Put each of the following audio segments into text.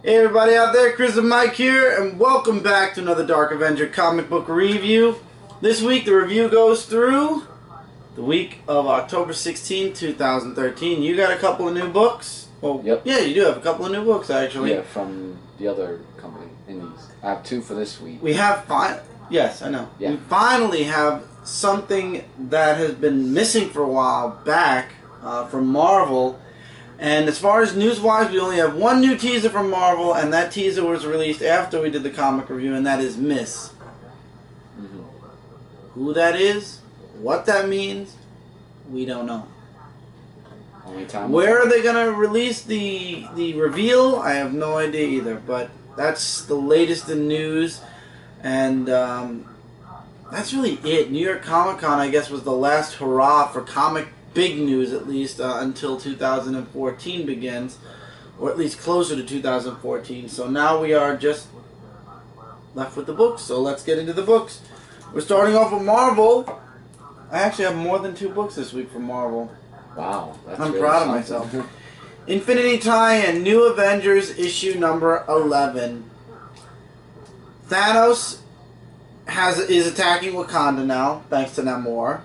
Hey everybody out there, Chris and Mike here, and welcome back to another Dark Avenger Comic Book review. This week the review goes through the week of October 16, 2013. You got a couple of new books? Well, yep. Yeah, you do have a couple of new books actually. Yeah, from the other company, Indies. I have two for this week. We have yes, I know. Yeah. We finally have something that has been missing for a while back from Marvel. And as far as news-wise, we only have one new teaser from Marvel, and that teaser was released after we did the comic review, and that is Miss. Mm-hmm. Who that is, what that means, we don't know. Only time. Where are they going to release the reveal? I have no idea either, but that's the latest in news, and that's really it. New York Comic Con, I guess, was the last hurrah for comic big news, at least until 2014 begins, or at least closer to 2014. So now we are just left with the books. So let's get into the books. We're starting off with Marvel. I actually have more than 2 books this week from Marvel. Wow, that's I'm really proud of something. myself. Infinity Tie-In, New Avengers, issue number 11. Thanos is attacking Wakanda now, thanks to Namor.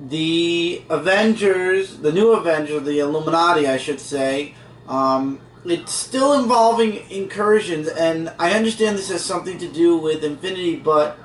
The Avengers, the new Avengers, the Illuminati, I should say, it's still involving incursions, and I understand this has something to do with Infinity, but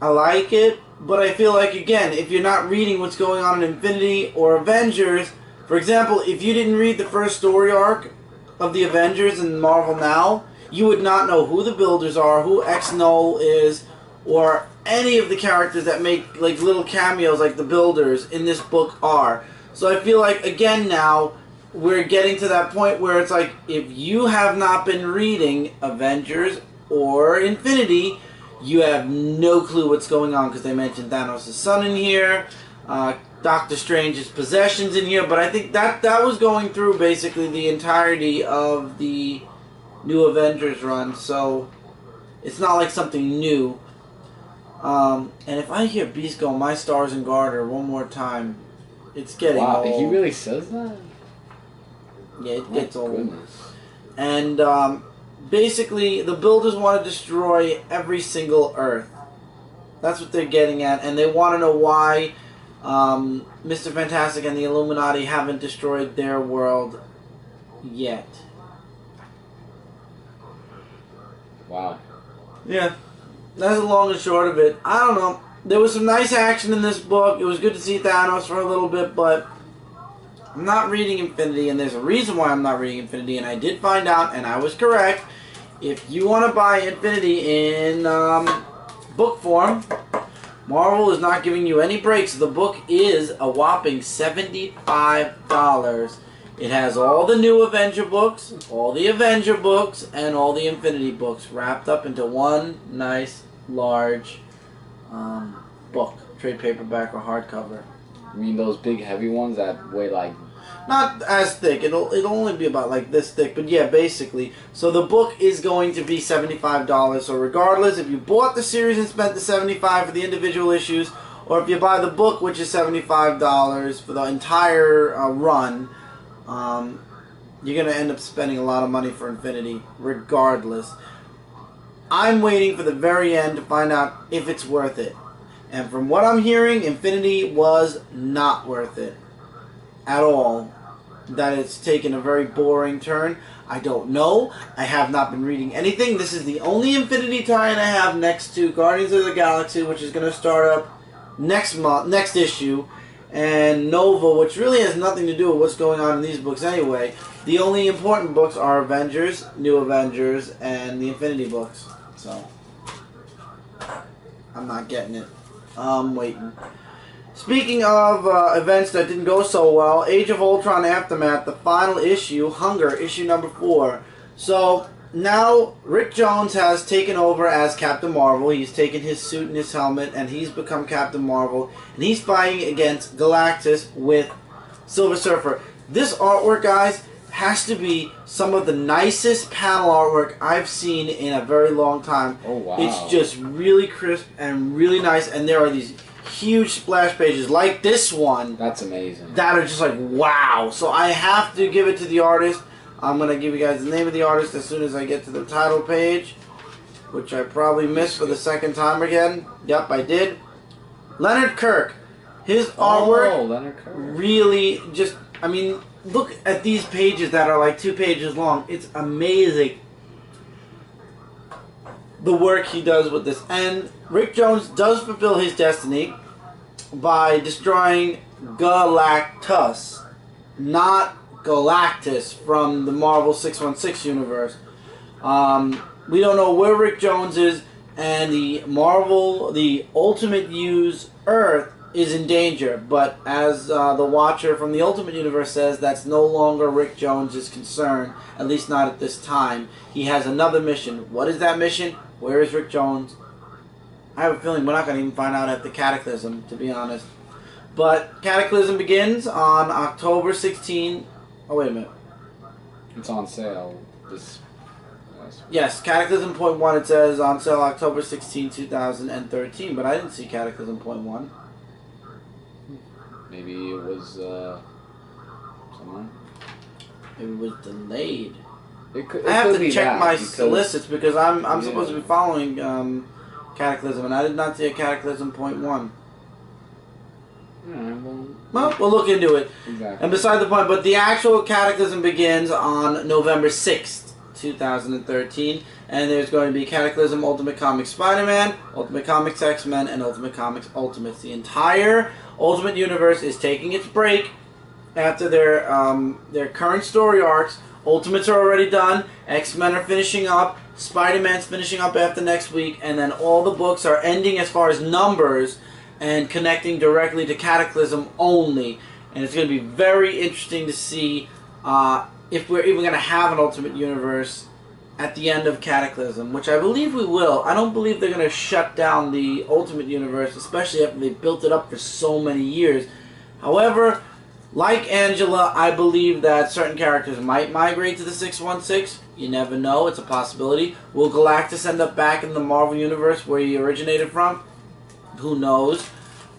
I like it, but I feel like, again, if you're not reading what's going on in Infinity or Avengers, for example, if you didn't read the first story arc of the Avengers in Marvel Now, you would not know who the Builders are, who X-Null is, or any of the characters that make like little cameos like the Builders in this book are. So I feel like, again, now we're getting to that point where it's like, if you have not been reading Avengers or Infinity, you have no clue what's going on, because they mentioned Thanos' son in here, Doctor Strange's possessions in here, but I think that was going through basically the entirety of the new Avengers run, so it's not like something new. And if I hear Beast go, "My Stars and Garter" one more time, it's getting old. He really says that? Yeah, it gets old. Goodness. And basically, the Builders want to destroy every single Earth. That's what they're getting at, and they want to know why Mr. Fantastic and the Illuminati haven't destroyed their world yet. Wow. Yeah. That's the long and short of it. I don't know. There was some nice action in this book. It was good to see Thanos for a little bit, but I'm not reading Infinity, and there's a reason why I'm not reading Infinity, and I did find out, and I was correct. If you want to buy Infinity in book form, Marvel is not giving you any breaks. The book is a whopping $75. It has all the new Avenger books, all the Avenger books, and all the Infinity books wrapped up into one nice, large book. Trade paperback or hardcover. You mean those big heavy ones that weigh like... Not as thick. It'll only be about like this thick, but yeah, basically. So the book is going to be $75. So regardless, if you bought the series and spent the $75 for the individual issues, or if you buy the book, which is $75 for the entire run, you're going to end up spending a lot of money for Infinity, regardless. I'm waiting for the very end to find out if it's worth it. And from what I'm hearing, Infinity was not worth it at all. That it's taken a very boring turn. I don't know. I have not been reading anything. This is the only Infinity tie-in I have next to Guardians of the Galaxy, which is going to start up next issue, and Nova, which really has nothing to do with what's going on in these books anyway. The only important books are Avengers, New Avengers, and the Infinity books. So, I'm not getting it. I'm waiting. Speaking of events that didn't go so well, Age of Ultron Aftermath, the final issue, Hunger, issue number 4. So, now Rick Jones has taken over as Captain Marvel. He's taken his suit and his helmet, and he's become Captain Marvel. And he's fighting against Galactus with Silver Surfer. This artwork, guys, has to be some of the nicest panel artwork I've seen in a very long time. Oh, wow. It's just really crisp and really nice, and there are these huge splash pages like this one. That's amazing. That are just like, wow. So I have to give it to the artist. I'm going to give you guys the name of the artist as soon as I get to the title page, which I probably missed for the second time again. Yep, I did. Leonard Kirk. His artwork Leonard Kirk. really just, I mean, look at these pages that are like 2 pages long. It's amazing the work he does with this. And Rick Jones does fulfill his destiny by destroying Galactus, not Galactus from the Marvel 616 universe. We don't know where Rick Jones is, and the Ultimate Use Earth is in danger. But as the Watcher from the Ultimate Universe says, that's no longer Rick Jones' concern, at least not at this time. He has another mission. What is that mission? Where is Rick Jones? I have a feeling we're not going to even find out after Cataclysm, to be honest. But Cataclysm begins on October 16. Oh, wait a minute. It's on sale. Yes, Cataclysm Point 1, it says on sale October 16, 2013. But I didn't see Cataclysm Point 1. Maybe it was somewhere. Maybe it was delayed. I have to check my solicits because I'm supposed to be following Cataclysm, and I did not see a Cataclysm Point 1. Well, we'll look into it. Exactly. And beside the point, but the actual Cataclysm begins on November 6th, 2013, and there's going to be Cataclysm Ultimate Comics Spider-Man, Ultimate Comics X-Men, and Ultimate Comics Ultimates. The entire Ultimate Universe is taking its break after their current story arcs. Ultimates are already done, X-Men are finishing up, Spider-Man's finishing up after next week, and then all the books are ending as far as numbers and connecting directly to Cataclysm only. And it's going to be very interesting to see if we're even going to have an Ultimate Universe at the end of Cataclysm, which I believe we will. I don't believe they're going to shut down the Ultimate Universe, especially after they built it up for so many years. However, like Angela, I believe that certain characters might migrate to the 616. You never know. It's a possibility. Will Galactus end up back in the Marvel Universe where he originated from? Who knows?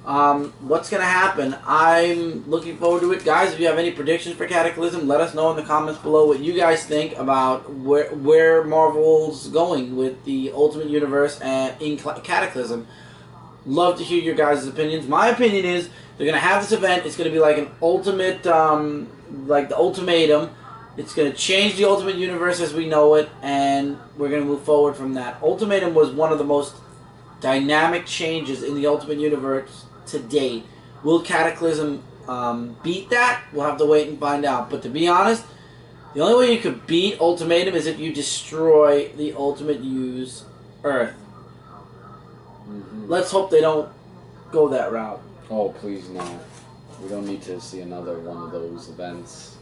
What's going to happen? I'm looking forward to it. Guys, if you have any predictions for Cataclysm, let us know in the comments below what you guys think about where Marvel's going with the Ultimate Universe and in Cataclysm. Love to hear your guys' opinions. My opinion is they're going to have this event. It's going to be like an ultimate, like the Ultimatum. It's going to change the Ultimate Universe as we know it, and we're going to move forward from that. Ultimatum was one of the most dynamic changes in the Ultimate Universe to date. Will Cataclysm beat that? We'll have to wait and find out. But to be honest, the only way you could beat Ultimatum is if you destroy the Ultimate Use Earth. Let's hope they don't go that route. Oh, please no. We don't need to see another one of those events.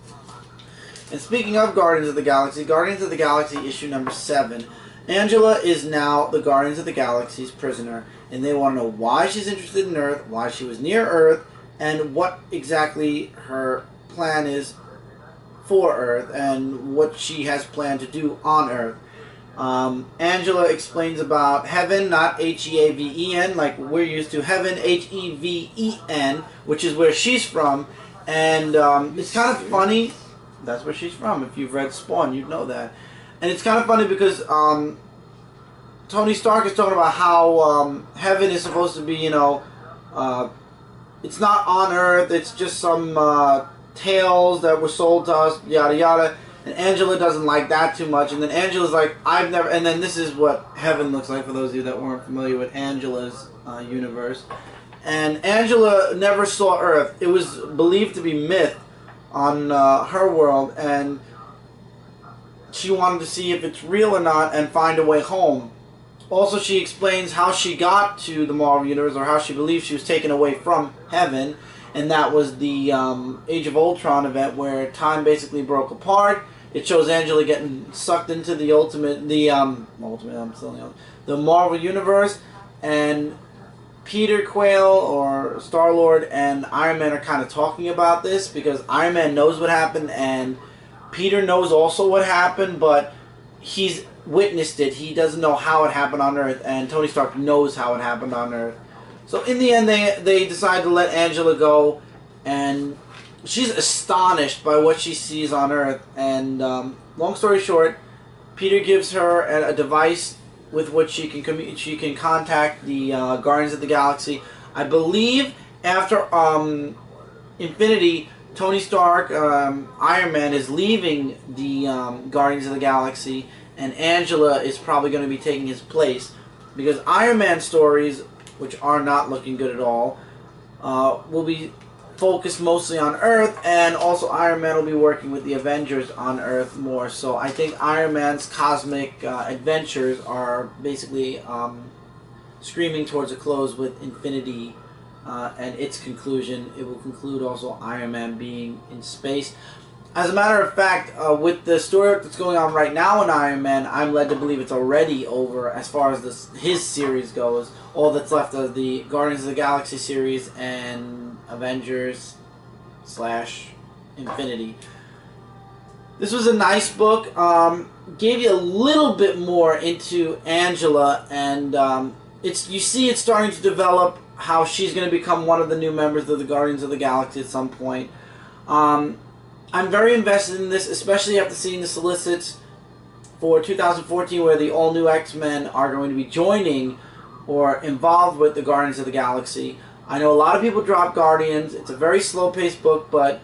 And speaking of Guardians of the Galaxy issue number 7. Angela is now the Guardians of the Galaxy's prisoner, and they want to know why she's interested in Earth, why she was near Earth, and what exactly her plan is for Earth, and what she has planned to do on Earth. Angela explains about Heaven, not H-E-A-V-E-N, like we're used to. Heaven, H-E-V-E-N, which is where she's from. And it's kind of funny. That's where she's from. If you've read Spawn, you'd know that. And it's kind of funny because Tony Stark is talking about how Heaven is supposed to be, you know, it's not on Earth. It's just some tales that were sold to us, yada yada. And Angela doesn't like that too much. And then Angela's like, I've never... And then this is what Heaven looks like for those of you that weren't familiar with Angela's universe. And Angela never saw Earth. It was believed to be myth on her world. And she wanted to see if it's real or not and find a way home. Also, she explains how she got to the Marvel Universe, or how she believes she was taken away from Heaven. And that was the Age of Ultron event where time basically broke apart. It shows Angela getting sucked into the the Marvel Universe, and Peter Quill or Star-Lord and Iron Man are kind of talking about this because Iron Man knows what happened and Peter knows also what happened, but he's witnessed it. He doesn't know how it happened on Earth, and Tony Stark knows how it happened on Earth. So in the end, they decide to let Angela go, and she's astonished by what she sees on Earth. And long story short, Peter gives her a device with which she can contact the Guardians of the Galaxy. I believe after Infinity, Tony Stark, Iron Man, is leaving the Guardians of the Galaxy, and Angela is probably going to be taking his place, because Iron Man stories, which are not looking good at all, will be focused mostly on Earth, and also Iron Man will be working with the Avengers on Earth more. So I think Iron Man's cosmic adventures are basically screaming towards a close with Infinity and its conclusion. It will conclude also Iron Man being in space. As a matter of fact, with the story that's going on right now in Iron Man, I'm led to believe it's already over as far as his series goes. All that's left of the Guardians of the Galaxy series and Avengers / Infinity. This was a nice book. Gave you a little bit more into Angela, and you see it's starting to develop how she's going to become one of the new members of the Guardians of the Galaxy at some point. I'm very invested in this, especially after seeing the solicits for 2014, where the all-new X-Men are going to be joining or involved with the Guardians of the Galaxy. I know a lot of people drop Guardians. It's a very slow-paced book, but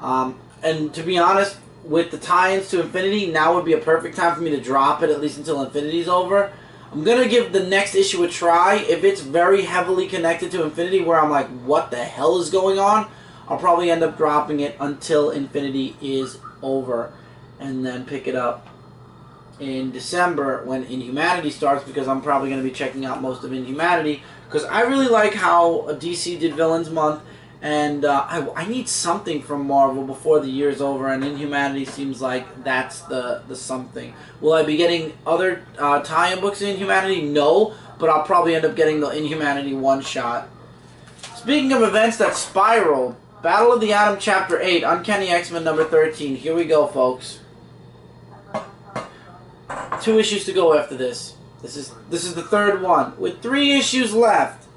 and to be honest, with the tie-ins to Infinity, now would be a perfect time for me to drop it, at least until Infinity's over. I'm going to give the next issue a try. If it's very heavily connected to Infinity, where I'm like, what the hell is going on? I'll probably end up dropping it until Infinity is over, and then pick it up in December when Inhumanity starts, because I'm probably going to be checking out most of Inhumanity, because I really like how DC did Villains Month, and I need something from Marvel before the year's over, and Inhumanity seems like that's the something. Will I be getting other tie-in books in Inhumanity? No, but I'll probably end up getting the Inhumanity one-shot. Speaking of events that spiraled, Battle of the Atom Chapter 8, Uncanny X-Men number 13. Here we go, folks. 2 issues to go after this. This is the third one, with 3 issues left.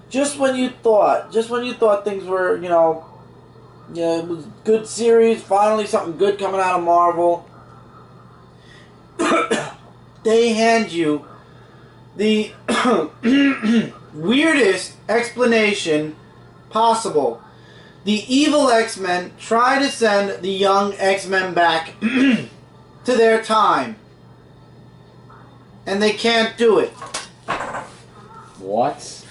Just when you thought things were, it was a good series, finally something good coming out of Marvel, they hand you the weirdest explanation possible. The evil X-Men try to send the young X-Men back to their time, and they can't do it. What?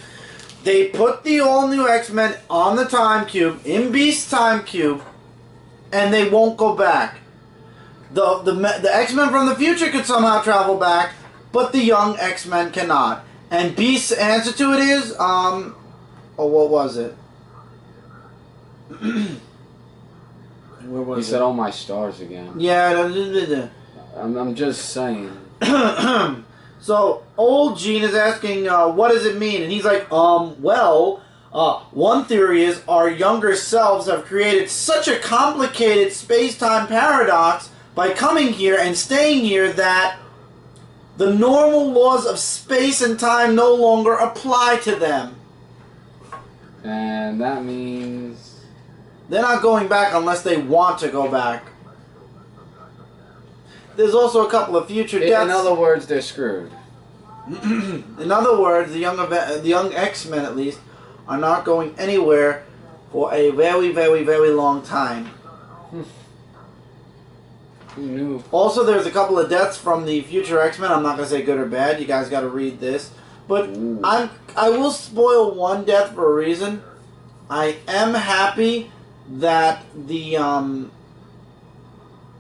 They put the all-new X-Men on the time cube, in Beast's time cube, and they won't go back. The X-Men from the future could somehow travel back, but the young X-Men cannot. And Beast's answer to it is, what was it? Where was he it? said, "Oh my stars" again. Yeah. I'm just saying. So old Gene is asking, what does it mean? And he's like, one theory is our younger selves have created such a complicated space-time paradox by coming here and staying here that the normal laws of space and time no longer apply to them. And that means they're not going back unless they want to go back. There's also a couple of future deaths. In other words, they're screwed. In other words, the young X-Men, at least, are not going anywhere for a very, very, very long time. Who knew? Also, there's a couple of deaths from the future X-Men. I'm not going to say good or bad. You guys got to read this. But I will spoil one death for a reason. I am happy that the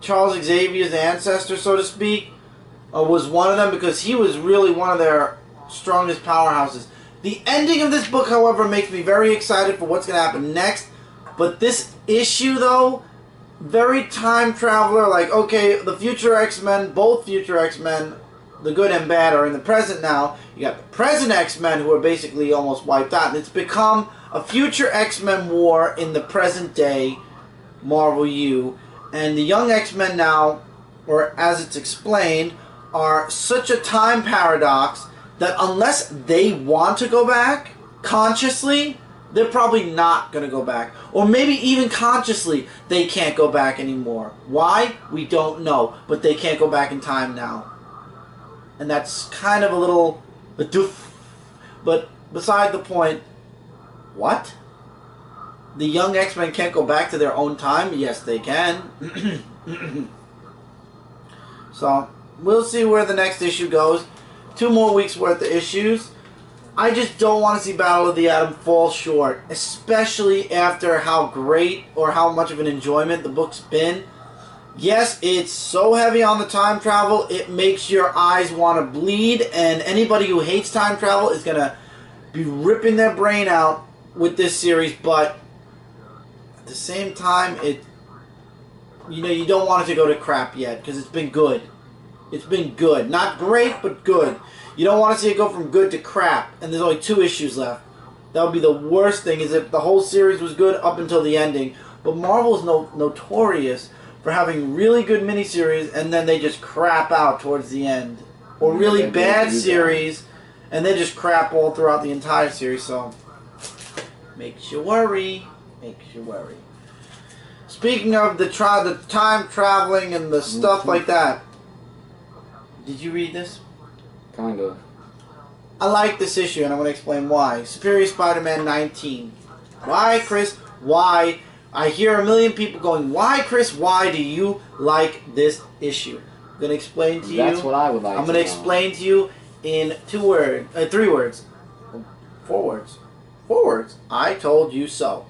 Charles Xavier's ancestor, so to speak, was one of them, because he was really one of their strongest powerhouses. The ending of this book, however, makes me very excited for what's going to happen next. But this issue, though, very time traveler, like, okay, the future X-Men, both future X-Men, the good and bad, are in the present now. You got the present X-Men, who are basically almost wiped out. And it's become a future X-Men war in the present day Marvel U. And the young X-Men now, or as it's explained, are such a time paradox that unless they want to go back consciously, they're probably not going to go back. Or maybe even consciously they can't go back anymore. Why? We don't know. But they can't go back in time now. And that's kind of a little... But beside the point, what? The young X-Men can't go back to their own time? Yes, they can. So, we'll see where the next issue goes. 2 more weeks worth of issues. I just don't want to see Battle of the Atom fall short, especially after how great or how much of an enjoyment the book's been. Yes, it's so heavy on the time travel, it makes your eyes want to bleed, and anybody who hates time travel is going to be ripping their brain out with this series, but at the same time, you don't want it to go to crap yet, because it's been good. It's been good. Not great, but good. You don't want to see it go from good to crap, and there's only 2 issues left. That would be the worst thing, is if the whole series was good up until the ending. But Marvel is notorious for having really good miniseries, and then they just crap out towards the end. Or really bad series, and they just crap all throughout the entire series, so... makes you worry. Makes you worry. Speaking of the time traveling and the stuff like that, did you read this? Kind of. I like this issue, and I'm going to explain why. Superior Spider-Man 19. Why, Chris? Why? I hear a million people going, why, Chris? Why do you like this issue? I'm going to explain to you. That's what I would like I'm going to explain to you in 3 words. 4 words. 4 words. I told you so.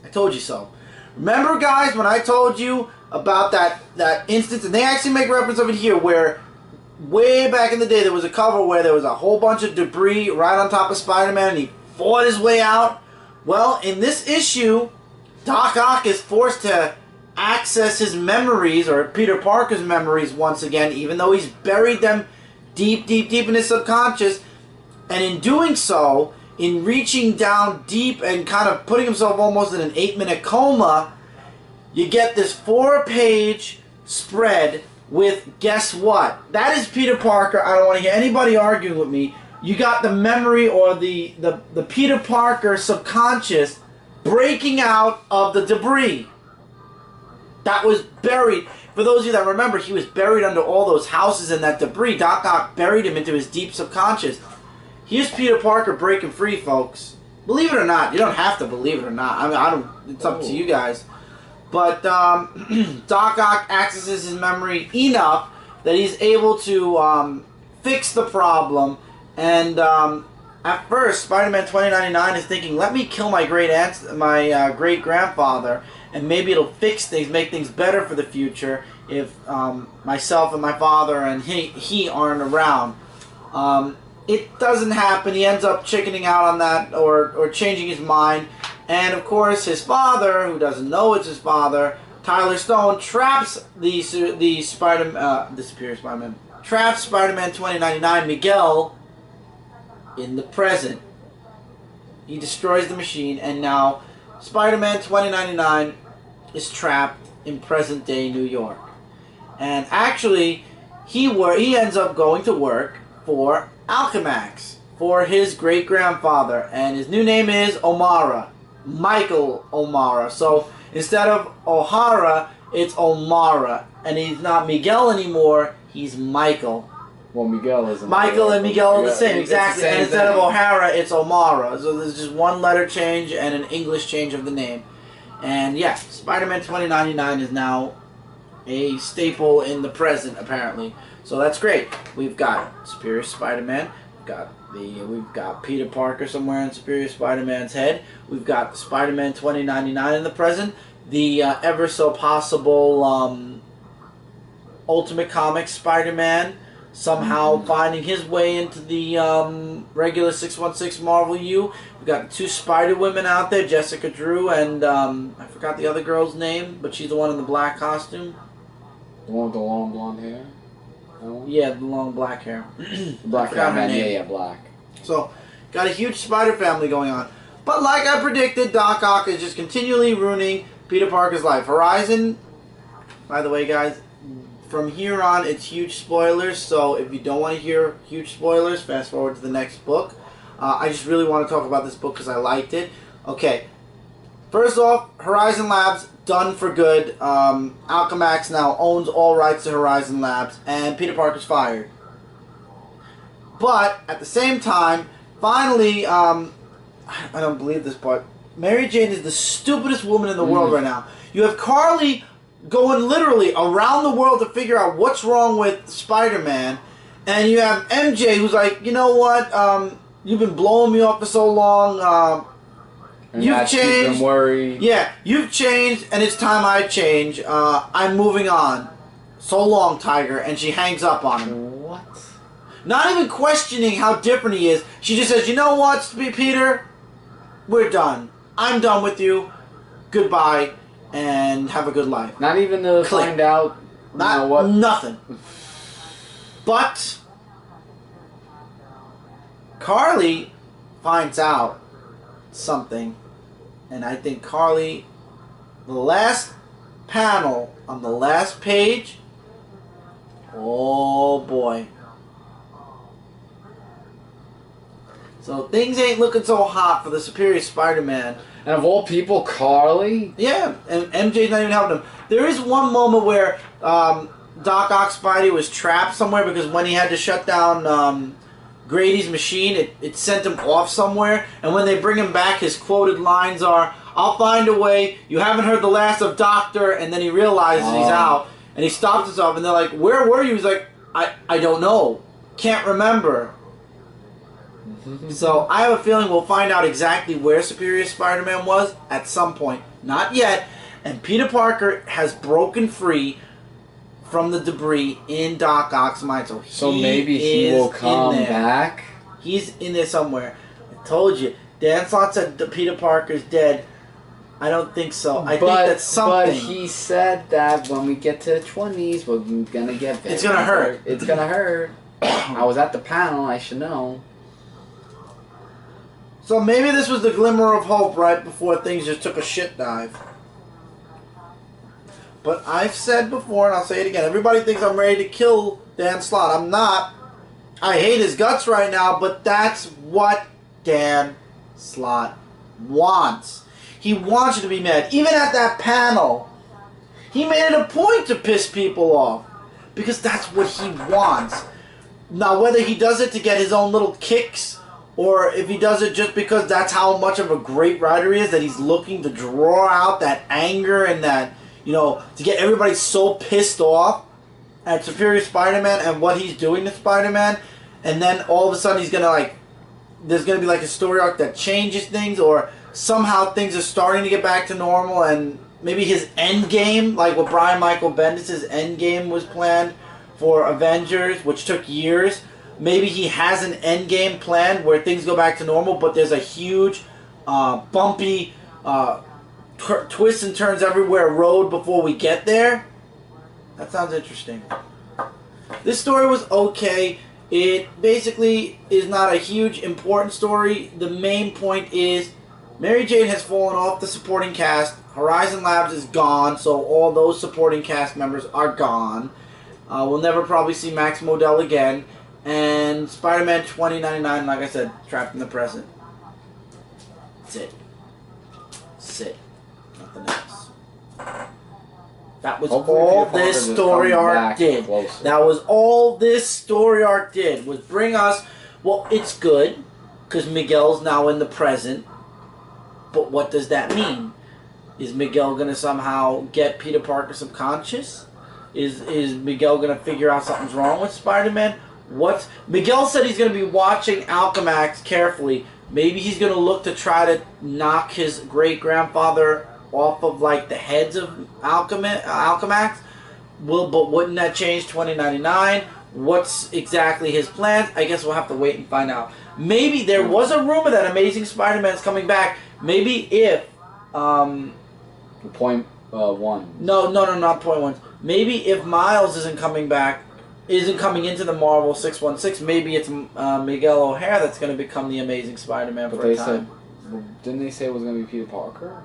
I told you so. Remember, guys, when I told you about that instance, and they actually make reference of it here, where way back in the day there was a cover where there was a whole bunch of debris right on top of Spider-Man and he fought his way out? Well, in this issue, Doc Ock is forced to access his memories, or Peter Parker's memories once again, even though he's buried them deep, deep, deep in his subconscious. And in doing so, in reaching down deep and kind of putting himself almost in an 8-minute coma, you get this 4-page spread with, guess what? That is Peter Parker. I don't want to hear anybody arguing with me. You got the memory, or the Peter Parker subconscious breaking out of the debris that was buried. For those of you that remember, he was buried under all those houses and that debris. Doc Ock buried him into his deep subconscious. Here's Peter Parker breaking free, folks. Believe it or not. You don't have to believe it or not. I mean, it's up to you guys. But Doc Ock accesses his memory enough that he's able to fix the problem. And at first, Spider-Man 2099 is thinking, let me kill my great-grandfather, and maybe it'll fix things, make things better for the future if myself and my father and he aren't around. It doesn't happen. He ends up chickening out on that, or changing his mind. And of course, his father, who doesn't know it's his father, Tyler Stone, traps the Superior Spider-Man, traps Spider-Man 2099, Miguel, in the present. He destroys the machine, and now Spider-Man 2099 is trapped in present-day New York. And actually, he ends up going to work for Alchemax, for his great-grandfather, and his new name is O'Mara. Michael O'Mara. So instead of O'Hara, it's O'Mara, and he's not Miguel anymore. He's Michael. Well, Miguel isn't. Michael and Miguel are the same, exactly. The same and instead thing. of O'Hara, it's O'Mara. So there's just one letter change and an English change of the name. And yeah, Spider-Man 2099 is now a staple in the present, apparently. So that's great. We've got Superior Spider-Man. We've got Peter Parker somewhere in Superior Spider-Man's head. We've got Spider-Man 2099 in the present. The ever so possible Ultimate Comics Spider-Man somehow finding his way into the regular 616 Marvel U. We've got 2 Spider-Women out there, Jessica Drew and I forgot the other girl's name, but she's the one in the black costume. The one with the long blonde hair? Yeah, the long black hair. Black hair, yeah, black. So, got a huge spider family going on. But like I predicted, Doc Ock is just continually ruining Peter Parker's life. Horizon, by the way, guys, from here on, it's huge spoilers. So if you don't want to hear huge spoilers, fast forward to the next book. I just really want to talk about this book because I liked it. Okay. First off, Horizon Labs, done for good. Alchemax now owns all rights to Horizon Labs, and Peter Parker's fired. But, at the same time, finally, I don't believe this part, Mary Jane is the stupidest woman in the world right now. You have Carly going literally around the world to figure out what's wrong with Spider-Man, and you have MJ who's like, you know what, you've been blowing me off for so long, you've changed. Keep worried. Yeah, you've changed, and it's time I change. I'm moving on. So long, Tiger. And she hangs up on him. What? Not even questioning how different he is. She just says, you know what, Peter? We're done. I'm done with you. Goodbye, and have a good life. Not even to find out, you know what? Nothing. But Carly finds out something, and I think Carly, the last panel on the last page, oh boy. So things ain't looking so hot for the Superior Spider-Man. And of all people, Carly? Yeah, and MJ's not even helping him. There is one moment where Doc Ock Spidey was trapped somewhere because when he had to shut down Grady's machine, it sent him off somewhere. And when they bring him back, his quoted lines are, I'll find a way, you haven't heard the last of Doctor, and then he realizes he's out. And he stops himself, and they're like, where were you? He's like, I don't know. Can't remember. So I have a feeling we'll find out exactly where Superior Spider-Man was at some point. Not yet. And Peter Parker has broken free from the debris in Doc Ock's mind. So maybe he will come back? He's in there somewhere. I told you. Dan Slott said Peter Parker's dead. I don't think so. I think that's something. But he said that when we get to the 20s, we're going to get It's going to hurt. It's going to hurt. I was at the panel. I should know. So maybe this was the glimmer of hope right before things just took a shit dive. But I've said before, and I'll say it again, everybody thinks I'm ready to kill Dan Slott. I'm not. I hate his guts right now, but that's what Dan Slott wants. He wants you to be mad. Even at that panel, he made it a point to piss people off. Because that's what he wants. Now, whether he does it to get his own little kicks, or if he does it just because that's how much of a great writer he is, that he's looking to draw out that anger and that, you know, to get everybody so pissed off at Superior Spider-Man and what he's doing to Spider-Man, and then all of a sudden he's going to, like, there's going to be, like, a story arc that changes things, or somehow things are starting to get back to normal, and maybe his end game, like what Brian Michael Bendis' end game was planned for Avengers, which took years. Maybe he has an end game plan where things go back to normal, but there's a huge, bumpy, twists and turns everywhere road before we get there. That sounds interesting. This story was okay. It basically is not a huge, important story. The main point is Mary Jane has fallen off the supporting cast. Horizon Labs is gone, so all those supporting cast members are gone. We'll never probably see Max Modell again. And Spider-Man 2099, like I said, trapped in the present. That's it. That's it. Nothing else. That was all this story arc did. That was all this story arc did, was bring us, well, it's good, because Miguel's now in the present, but what does that mean? Is Miguel going to somehow get Peter Parker subconscious? Is Miguel going to figure out something's wrong with Spider-Man? Miguel said he's going to be watching Alchemax carefully. Maybe he's going to look to try to knock his great-grandfather off of, like, the heads of Alchemax. But wouldn't that change 2099? What's exactly his plans? I guess we'll have to wait and find out. Maybe there was a rumor that Amazing Spider-Man's coming back. Maybe if... Point 1. No, not point 1. Maybe if Miles isn't coming into the Marvel 616, maybe it's Miguel O'Hara that's going to become the Amazing Spider-Man for a time. Didn't they say it was going to be Peter Parker?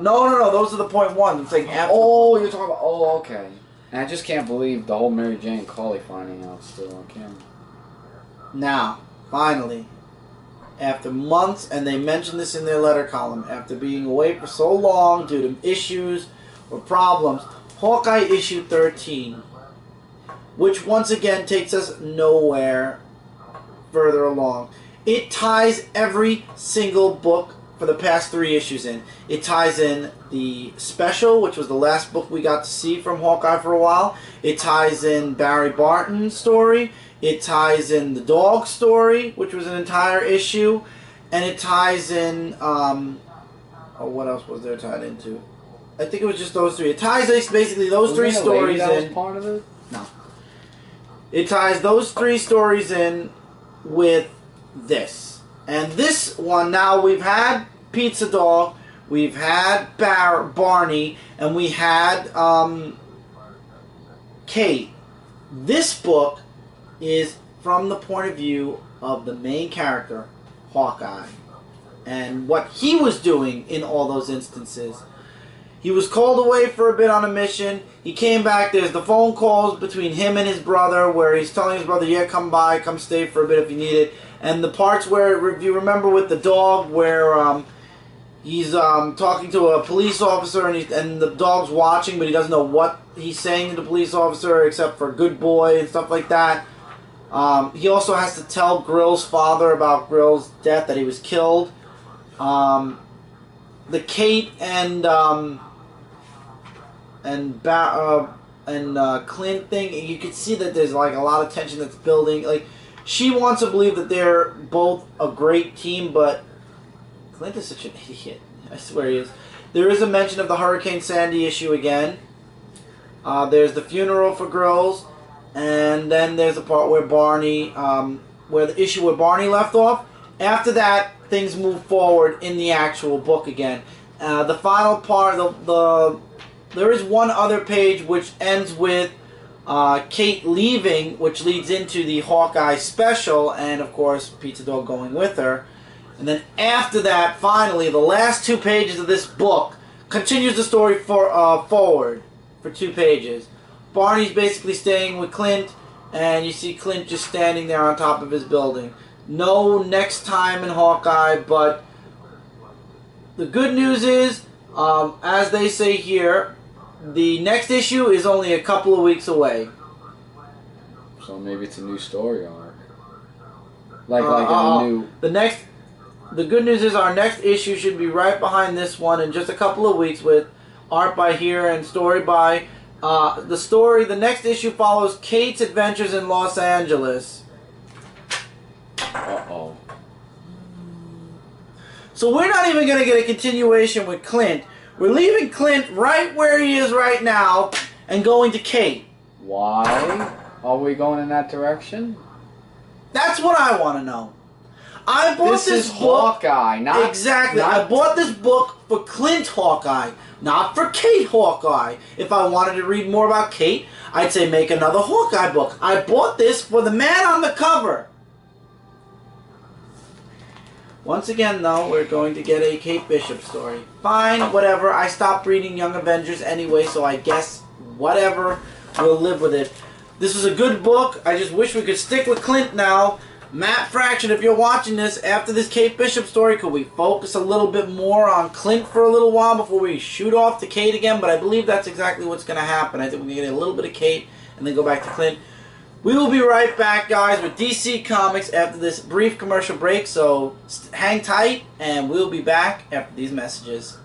No, those are the point 1. I'm saying after. Oh, you're talking about, okay. And I just can't believe the whole Mary Jane Carly finding out still on camera. Now, finally, after months, and they mentioned this in their letter column, after being away for so long due to issues or problems, Hawkeye issue 13, which once again takes us nowhere further along. It ties every single book for the past 3 issues in. It ties in the special, which was the last book we got to see from Hawkeye for a while. It ties in Barry Barton's story. It ties in the dog story, which was an entire issue. And it ties in, what else was there tied into? I think it was just those 3. It ties basically those 3 stories that in. Was part of it? No. It ties those 3 stories in with this. And this one, now we've had Pizza Dog, we've had Barney, and we had Kate. This book is from the point of view of the main character, Hawkeye, and what he was doing in all those instances. He was called away for a bit on a mission. He came back. There's the phone calls between him and his brother where he's telling his brother, yeah, come by, come stay for a bit if you need it. And the parts where, if you remember with the dog, where he's talking to a police officer and the dog's watching, but he doesn't know what he's saying to the police officer except for good boy and stuff like that. He also has to tell Grill's father about Grill's death, that he was killed. The Kate and Clint thing, you can see that there's like a lot of tension that's building. Like, she wants to believe that they're both a great team, but Clint is such an idiot. I swear he is. There is a mention of the Hurricane Sandy issue again. There's the funeral for Girls, and then there's the part where Barney, where the issue where Barney left off. After that, things move forward in the actual book again. The final part, there is one other page which ends with Kate leaving, which leads into the Hawkeye special, and of course Pizza Dog going with her. And then after that, finally, the last 2 pages of this book continues the story forward for 2 pages. Barney's basically staying with Clint, and you see Clint just standing there on top of his building. No next time in Hawkeye, but the good news is, as they say here, the next issue is only a couple of weeks away. So maybe it's a new story arc. Like a new... The good news is our next issue should be right behind this one in just a couple of weeks with art by here and story by... The next issue follows Kate's adventures in Los Angeles. Uh-oh. So we're not even going to get a continuation with Clint. We're leaving Clint right where he is right now and going to Kate. Why are we going in that direction? That's what I want to know. I bought this is book. Hawkeye, not... Exactly. I bought this book for Clint Hawkeye, not for Kate Hawkeye. If I wanted to read more about Kate, I'd say make another Hawkeye book. I bought this for the man on the cover. Once again, though, we're going to get a Kate Bishop story. Fine, whatever. I stopped reading Young Avengers anyway, so I guess whatever. We'll live with it. This was a good book. I just wish we could stick with Clint now. Matt Fraction, if you're watching this, after this Kate Bishop story, could we focus a little bit more on Clint for a little while before we shoot off to Kate again? But I believe that's exactly what's going to happen. I think we're going to get a little bit of Kate and then go back to Clint. We will be right back, guys, with DC Comics after this brief commercial break, so hang tight, and we'll be back after these messages.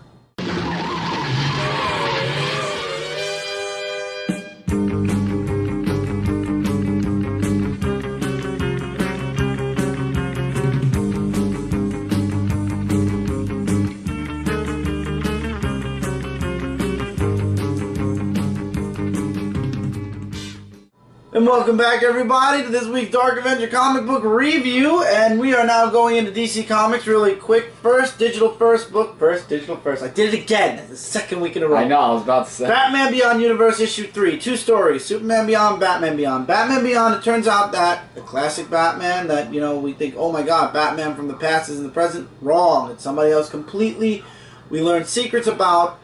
And welcome back, everybody, to this week's Dark Avenger Comic Book review. And we are now going into DC Comics really quick. Digital first. I did it again. That's the second week in a row. I know, I was about to say. Batman Beyond Universe issue 3. 2 stories. Superman Beyond, Batman Beyond. Batman Beyond, it turns out that the classic Batman that, you know, we think, oh my god, Batman from the past is in the present. Wrong. It's somebody else completely. We learn secrets about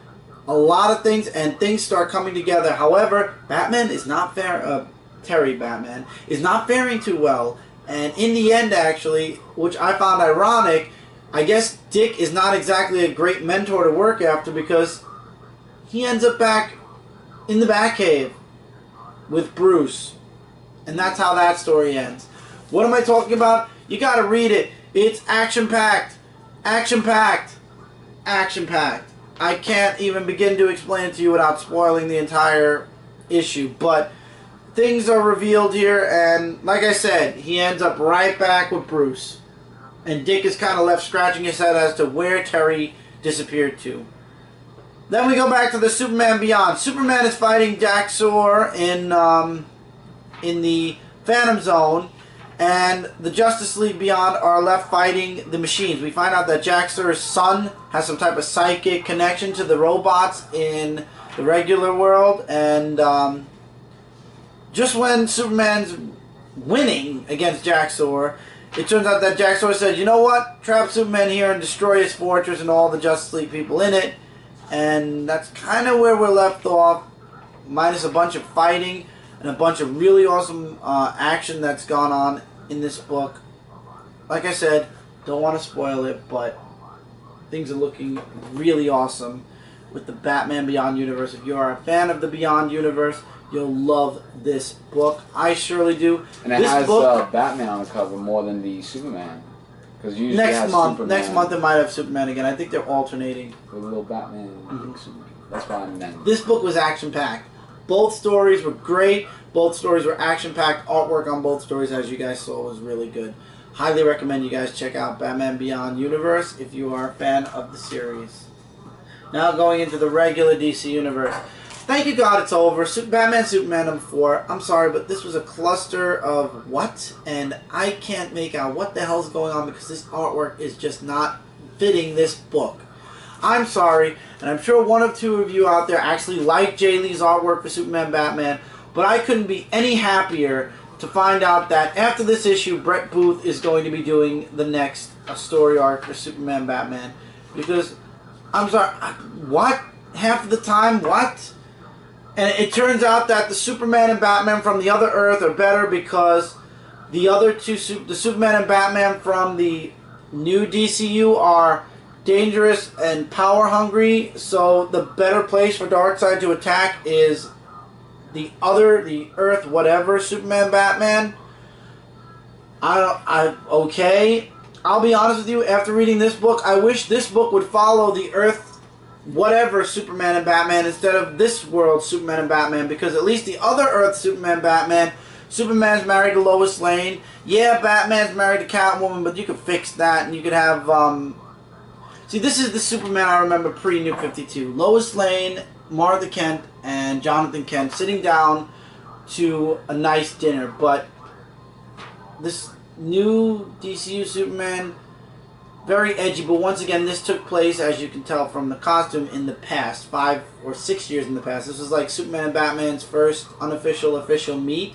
a lot of things, and things start coming together. However, Batman is not fair. Terry Batman is not faring too well. And in the end, actually, which I found ironic, I guess Dick is not exactly a great mentor to work after because he ends up back in the Batcave with Bruce. And that's how that story ends. What am I talking about? You gotta read it. It's action-packed. Action-packed. Action-packed. I can't even begin to explain it to you without spoiling the entire issue. But things are revealed here, and like I said, he ends up right back with Bruce. And Dick is kind of left scratching his head as to where Terry disappeared to. Then we go back to the Superman Beyond. Superman is fighting Daxor in the Phantom Zone, and the Justice League Beyond are left fighting the machines. We find out that Daxor's son has some type of psychic connection to the robots in the regular world, and just when Superman's winning against Daxor, it turns out that Daxor says, you know what, trap Superman here and destroy his fortress and all the Justice League people in it. And that's kind of where we're left off, minus a bunch of fighting and a bunch of really awesome action that's gone on in this book. Like I said, don't want to spoil it, but things are looking really awesome with the Batman Beyond universe. If you are a fan of the Beyond universe, you'll love this book. I surely do. And it has Batman on the cover more than the Superman. Because usually next month it might have Superman again. I think they're alternating. With a little Batman. Superman. That's why I meant. This book was action-packed. Both stories were great. Both stories were action-packed. Artwork on both stories, as you guys saw, was really good. Highly recommend you guys check out Batman Beyond Universe if you are a fan of the series. Now going into the regular DC Universe. Thank you, God, it's over. Batman Superman #4. I'm sorry, but this was a cluster of what? And I can't make out what the hell's going on because this artwork is just not fitting this book. I'm sorry, and I'm sure one or two of you out there actually like Jay Lee's artwork for Superman Batman, but I couldn't be any happier to find out that after this issue, Brett Booth is going to be doing the next story arc for Superman Batman. Because, I'm sorry, what? Half of the time, what? And it turns out that the Superman and Batman from the other Earth are better because the other two, the Superman and Batman from the new DCU are dangerous and power hungry. So the better place for Darkseid to attack is the Earth, whatever, Superman, Batman. Okay. I'll be honest with you, after reading this book, I wish this book would follow the Earth whatever Superman and Batman instead of this world Superman and Batman, because at least the other Earth Superman Batman, Superman's married to Lois Lane. Yeah, Batman's married to Catwoman, but you could fix that and you could have see, this is the Superman I remember pre-New 52. Lois Lane, Martha Kent, and Jonathan Kent sitting down to a nice dinner, but this new DCU Superman, very edgy, but once again, this took place, as you can tell from the costume, in the past, 5 or 6 years in the past. This was like Superman and Batman's first official meet.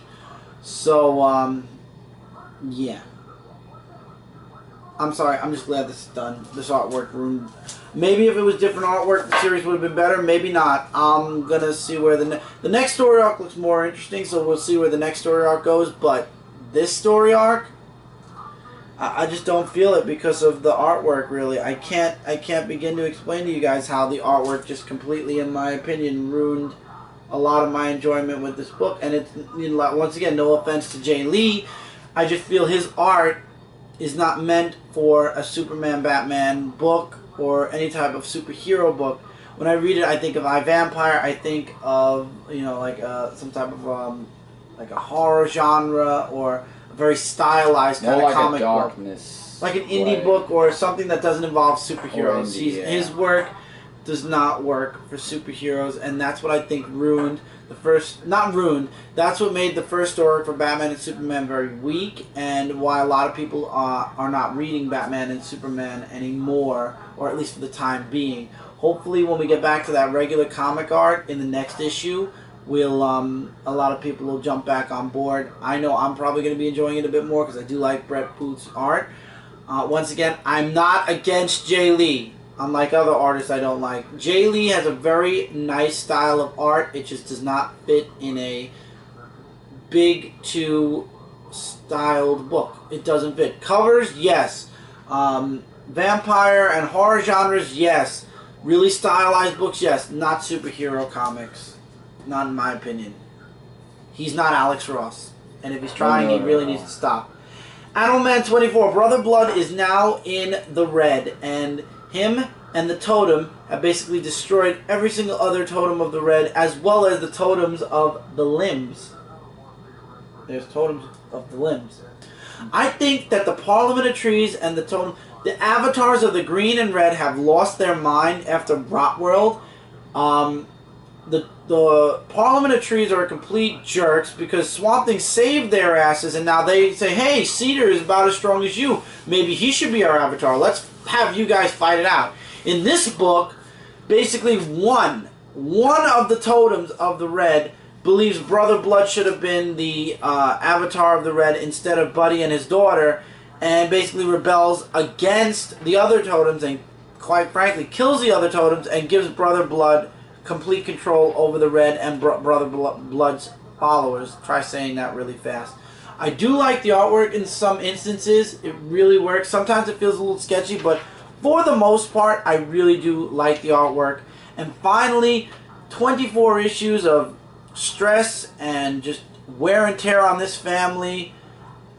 So, yeah. I'm sorry, I'm just glad this is done. This artwork ruined. Maybe if it was different artwork, the series would have been better. Maybe not. I'm gonna see where the next story arc looks more interesting, so we'll see where the next story arc goes. But this story arc, I just don't feel it because of the artwork. Really, I can't begin to explain to you guys how the artwork just completely, in my opinion, ruined a lot of my enjoyment with this book. And it's, you know, once again, no offense to Jay Lee, I just feel his art is not meant for a Superman Batman book or any type of superhero book. When I read it, I think of iVampire. I think of, you know, like some type of like a horror genre or a very stylized kind of comic book, like an indie book or something that doesn't involve superheroes. His work does not work for superheroes, and that's what I think ruined the first. Not ruined. That's what made the first story for Batman and Superman very weak, and why a lot of people are not reading Batman and Superman anymore, or at least for the time being. Hopefully, when we get back to that regular comic art in the next issue, we'll a lot of people will jump back on board. I know I'm probably going to be enjoying it a bit more because I do like Brett Booth's art. Once again, I'm not against Jay Lee. Unlike other artists I don't like. Jay Lee has a very nice style of art. It just does not fit in a big to styled book. It doesn't fit. Covers, yes. Vampire and horror genres, yes. Really stylized books, yes. Not superhero comics. Not in my opinion. He's not Alex Ross. And if he's trying, he really needs to stop. Animal Man 24, Brother Blood is now in the red. And him and the totem have basically destroyed every single other totem of the red, as well as the totems of the limbs. There's totems of the limbs. I think that the Parliament of Trees and the totem, the avatars of the green and red have lost their mind after Rotworld. The Parliament of Trees are complete jerks because Swamp Thing saved their asses, and now they say, hey, Cedar is about as strong as you. Maybe he should be our avatar. Let's have you guys fight it out. In this book, basically one of the totems of the red believes Brother Blood should have been the avatar of the red instead of Buddy and his daughter, and basically rebels against the other totems and, quite frankly, kills the other totems and gives Brother Blood complete control over the red and Brother Blood's followers. Try saying that really fast. I do like the artwork in some instances. It really works. Sometimes it feels a little sketchy, but for the most part, I really do like the artwork. And finally, 24 issues of stress and just wear and tear on this family.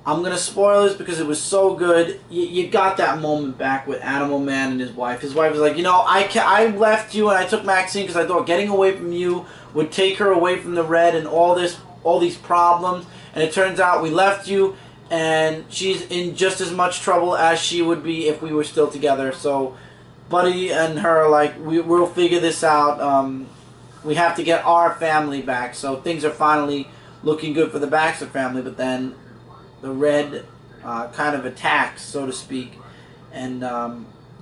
I'm going to spoil this because it was so good. You got that moment back with Animal Man and his wife. His wife was like, you know, I left you and I took Maxine because I thought getting away from you would take her away from the red and all these problems. And it turns out we left you and she's in just as much trouble as she would be if we were still together. So Buddy and her are like, we'll figure this out. We have to get our family back. So things are finally looking good for the Baxter family, but then the red kind of attacks, so to speak. And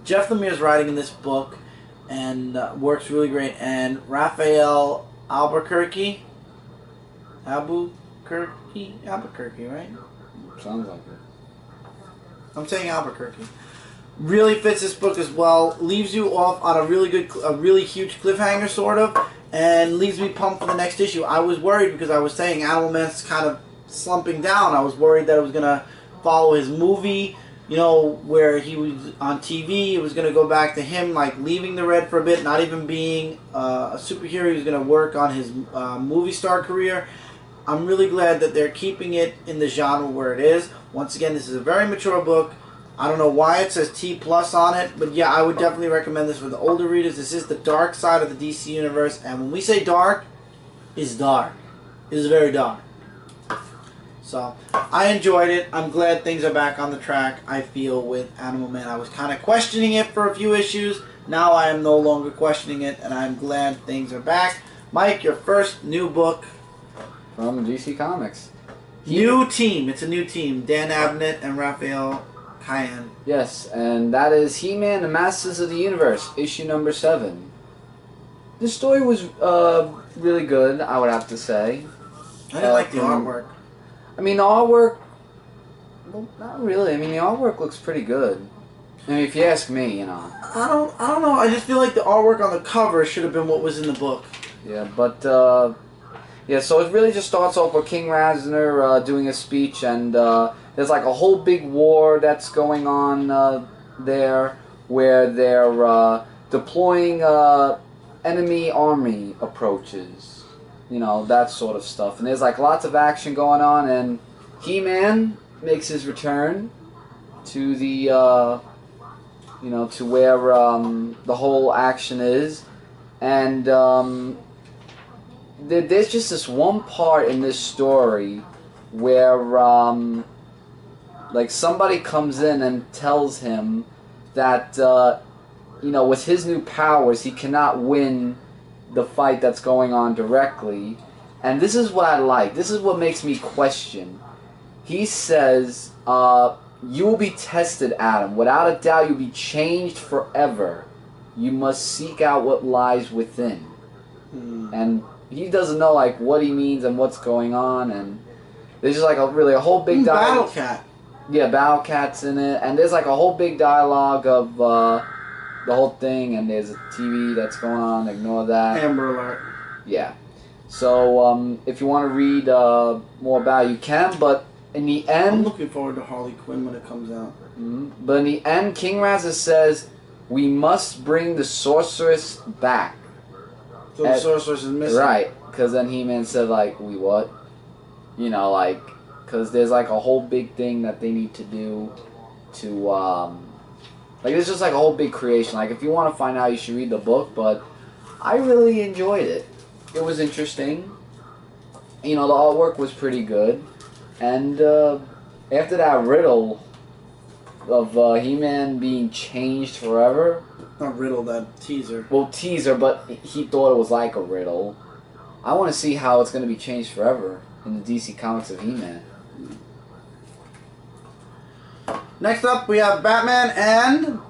Jeff Lemire's writing in this book and works really great. And Raphael Albuquerque, right? Sounds like it. I'm saying Albuquerque. Really fits this book as well. Leaves you off on a really huge cliffhanger, sort of, and leaves me pumped for the next issue. I was worried because I was saying Animal Man's kind of slumping down. I was worried that it was going to follow his movie, you know, where he was on TV. It was going to go back to him, like, leaving the red for a bit, not even being a superhero. He was going to work on his movie star career. I'm really glad that they're keeping it in the genre where it is. Once again, this is a very mature book. I don't know why it says T+ on it, but yeah, I would definitely recommend this for the older readers. This is the dark side of the DC universe, and when we say dark, it's dark. It is very dark. So, I enjoyed it. I'm glad things are back on the track, I feel, with Animal Man. I was kind of questioning it for a few issues. Now I am no longer questioning it, and I'm glad things are back. Mike, your first new book. From DC Comics. New team. It's a new team. Dan Abnett and Raphael Cayenne. Yes, and that is He-Man, the Masters of the Universe, issue number 7. The story was really good, I would have to say. I didn't like the artwork. I mean, the artwork, well, not really. I mean, the artwork looks pretty good. I mean, if you ask me, you know. I don't know. I just feel like the artwork on the cover should have been what was in the book. Yeah, but, yeah, so it really just starts off with King Razner doing a speech, and there's like a whole big war that's going on there, where they're deploying enemy army approaches. You know, that sort of stuff. And there's like lots of action going on, and He-Man makes his return to the, you know, to where the whole action is. And there's just this one part in this story where, like, somebody comes in and tells him that, you know, with his new powers, he cannot win the fight that's going on directly. And this is what I like. This is what makes me question. He says, you will be tested, Adam. Without a doubt, you'll be changed forever. You must seek out what lies within. And he doesn't know, like, what he means and what's going on. And there's just, like, a whole big dialogue. Battle Cat. Yeah, Battle Cat's in it. And there's, like, a whole big dialogue of the whole thing, and there's a TV that's going on. Ignore that. Amber Alert. Yeah. So if you want to read more about it, you can. But in the I'm end, looking forward to Harley Quinn when it comes out. but in the end, King Razor says, "We must bring the sorceress back." So the sorceress is missing. Right, because then He-Man said, like, "We what?" You know, like, because there's like a whole big thing that they need to do to, like, it's just like a whole big creation. Like, if you want to find out, you should read the book, but I really enjoyed it. It was interesting. You know, the artwork was pretty good. And after that riddle of He-Man being changed forever. Not riddle, that teaser. Well, teaser, but he thought it was like a riddle. I want to see how it's going to be changed forever in the DC Comics of He-Man. Next up, we have Batman and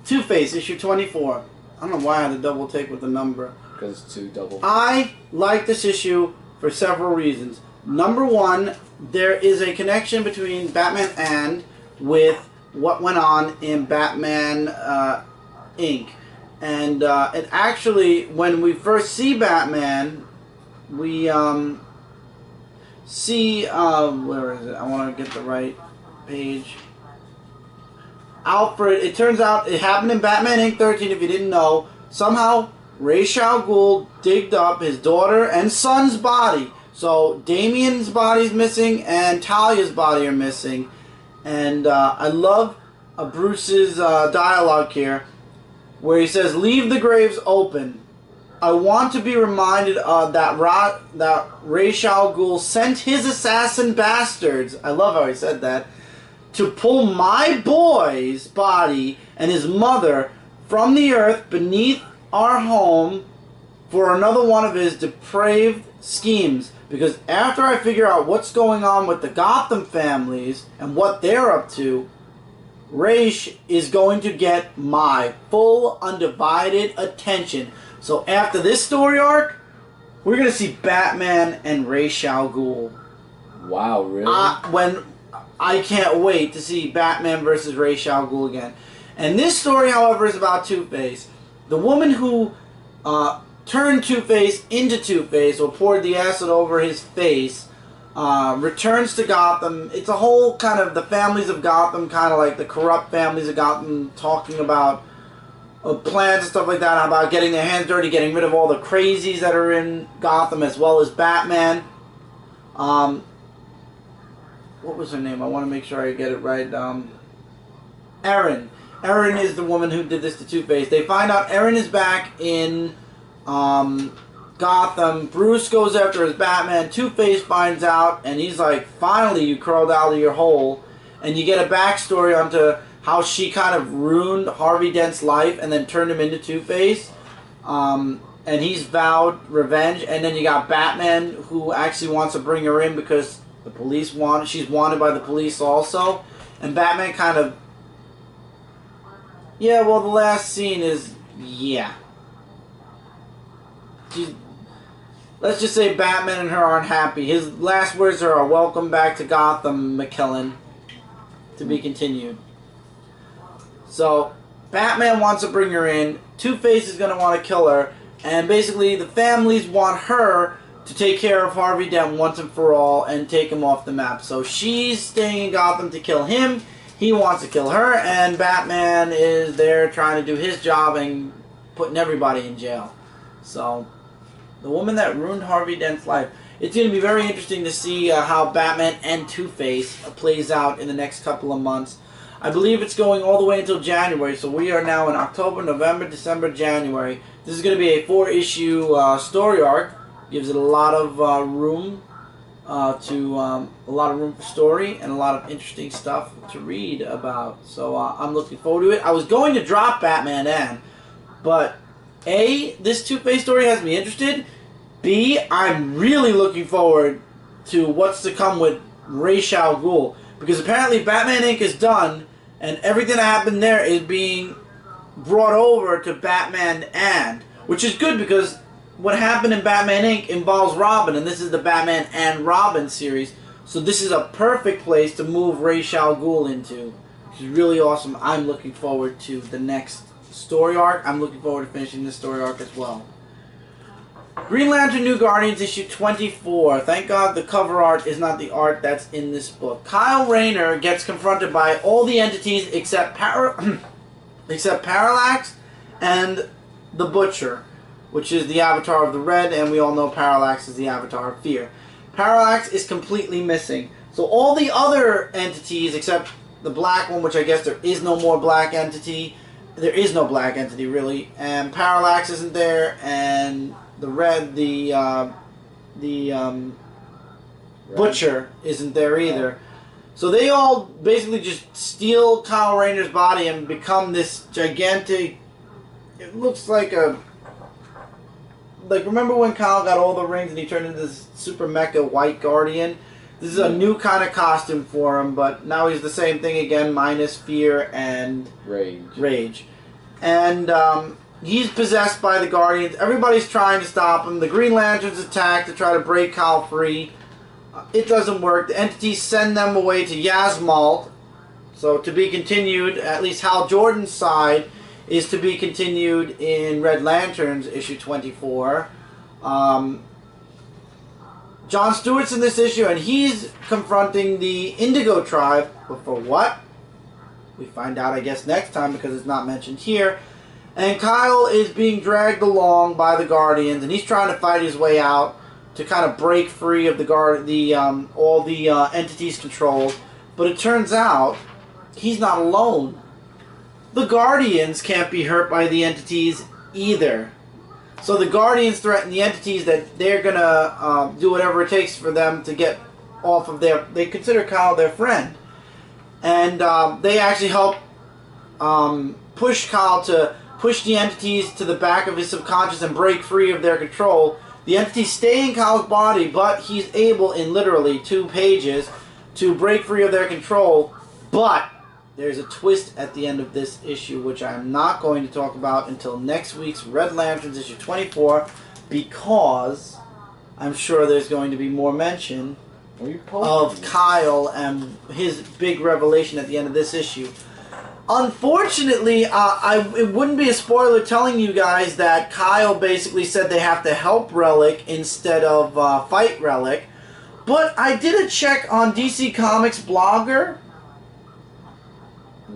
Two-Face, issue 24. I don't know why I had a double take with the number. Because it's two double. I like this issue for several reasons. Number one, there is a connection between Batman and with what went on in Batman Inc. And it actually, when we first see Batman, we see, where is it? I want to get the right page. Alfred, it turns out it happened in Batman Inc. 13, if you didn't know. Somehow, Ra's al Ghul digged up his daughter and son's body. So Damien's body's missing and Talia's body are missing. And I love Bruce's dialogue here, where he says, "Leave the graves open. I want to be reminded that Ra's al Ghul sent his assassin bastards," I love how he said that, "to pull my boy's body and his mother from the earth beneath our home for another one of his depraved schemes. Because after I figure out what's going on with the Gotham families and what they're up to, Ra's is going to get my full, undivided attention." So after this story arc, we're going to see Batman and Ra's al Ghul. Wow, really? I can't wait to see Batman versus Ra's al Ghul again. And this story, however, is about Two-Face. The woman who turned Two-Face into Two-Face, or poured the acid over his face, returns to Gotham. It's a whole kind of the families of Gotham, kind of like the corrupt families of Gotham, talking about plans and stuff like that, about getting their hands dirty, getting rid of all the crazies that are in Gotham, as well as Batman. What was her name? I want to make sure I get it right. Erin. Erin is the woman who did this to Two-Face. They find out Erin is back in Gotham. Bruce goes after his Batman. Two-Face finds out, and he's like, "Finally, you crawled out of your hole." And you get a backstory onto how she kind of ruined Harvey Dent's life and then turned him into Two-Face. And he's vowed revenge. And then you got Batman, who actually wants to bring her in because the police want. She's wanted by the police also. And Batman kind of... Yeah, well, the last scene is... Yeah. Let's just say Batman and her aren't happy. His last words are, "Welcome back to Gotham, McKellen." To be continued. So, Batman wants to bring her in. Two-Face is going to want to kill her. And basically, the families want her to take care of Harvey Dent once and for all and take him off the map. So, she's staying in Gotham to kill him. He wants to kill her. And Batman is there trying to do his job and putting everybody in jail. So, the woman that ruined Harvey Dent's life. It's going to be very interesting to see how Batman and Two-Face plays out in the next couple of months. I believe it's going all the way until January, so we are now in October, November, December, January. This is going to be a 4-issue story arc. Gives it a lot of room for story and a lot of interesting stuff to read about. So I'm looking forward to it. I was going to drop Batman and, but A, this Two-Face story has me interested. B, I'm really looking forward to what's to come with Ra's al Ghul. Because apparently Batman Inc. is done, and everything that happened there is being brought over to Batman and. Which is good because what happened in Batman Inc. involves Robin, and this is the Batman and Robin series. So this is a perfect place to move Ra's al Ghul into. Which is really awesome. I'm looking forward to the next story arc. I'm looking forward to finishing this story arc as well. Green Lantern New Guardians issue 24. Thank God the cover art is not the art that's in this book. Kyle Rayner gets confronted by all the entities except Parallax and the Butcher, which is the avatar of the Red, and we all know Parallax is the avatar of Fear. Parallax is completely missing. So all the other entities except the black one, which I guess there is no more black entity. There is no black entity, really. And Parallax isn't there, and the Red, Butcher isn't there either. So they all basically just steal Kyle Rayner's body and become this gigantic... It looks like a... Like, remember when Kyle got all the rings and he turned into this super mecha white guardian? This is a new kind of costume for him, but now he's the same thing again, minus fear and... Rage. And, he's possessed by the Guardians. Everybody's trying to stop him. The Green Lanterns attack to try to break Kyle free. It doesn't work. The entities send them away to Yasmalt. So to be continued, at least Hal Jordan's side, is to be continued in Red Lanterns issue 24. John Stewart's in this issue, and he's confronting the Indigo Tribe. But for what? We find out, I guess, next time because it's not mentioned here. And Kyle is being dragged along by the Guardians, and he's trying to fight his way out to kind of break free of all the entities' control. But it turns out he's not alone. The Guardians can't be hurt by the entities either. So the Guardians threaten the entities that they're gonna do whatever it takes for them to get off of their... They consider Kyle their friend. And they actually help push Kyle to push the entities to the back of his subconscious and break free of their control. The entities stay in Kyle's body, but he's able, in literally 2 pages, to break free of their control. But there's a twist at the end of this issue, which I'm not going to talk about until next week's Red Lanterns issue 24, because I'm sure there's going to be more mention of Kyle and his big revelation at the end of this issue. Unfortunately, it wouldn't be a spoiler telling you guys that Kyle basically said they have to help Relic instead of fight Relic. But I did a check on DC Comics Blogger.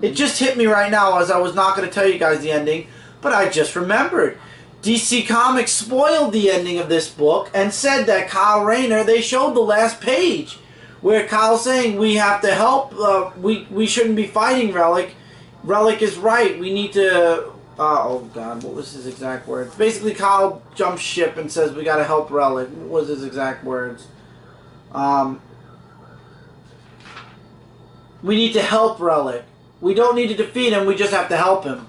It just hit me right now as I was not going to tell you guys the ending, but I just remembered. DC Comics spoiled the ending of this book and said that Kyle Rayner, they showed the last page where Kyle's saying we have to help, we shouldn't be fighting Relic. Relic is right, we need to, oh god, what was his exact words? Basically Kyle jumps ship and says we gotta help Relic. What was his exact words? We need to help Relic. We don't need to defeat him, we just have to help him.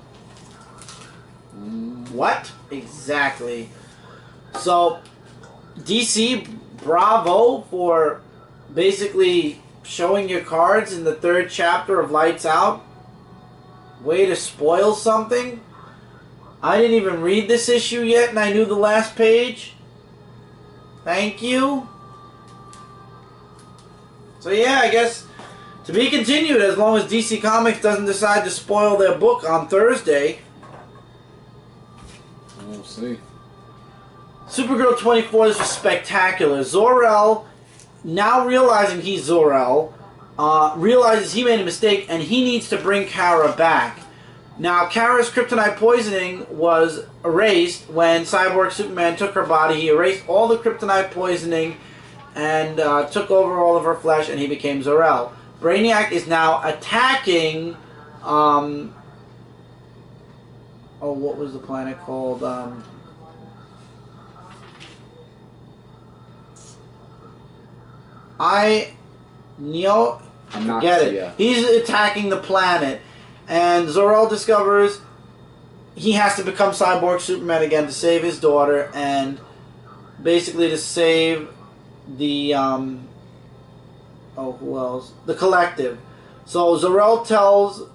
What? Exactly. So, DC, bravo for basically showing your cards in the 3rd chapter of Lights Out. Way to spoil something. I didn't even read this issue yet and I knew the last page. Thank you. So yeah, I guess to be continued as long as DC Comics doesn't decide to spoil their book on Thursday. We'll see. Supergirl 24, this was spectacular. Zor-El, now realizing he's Zor-El, realizes he made a mistake and he needs to bring Kara back. Now, Kara's kryptonite poisoning was erased when Cyborg Superman took her body. He erased all the kryptonite poisoning and took over all of her flesh, and he became Zor-El. Brainiac is now attacking... oh, what was the planet called? Forget it. He's attacking the planet, and Zor-El discovers he has to become Cyborg Superman again to save his daughter, and basically to save the who else? The Collective. So Zor-El tells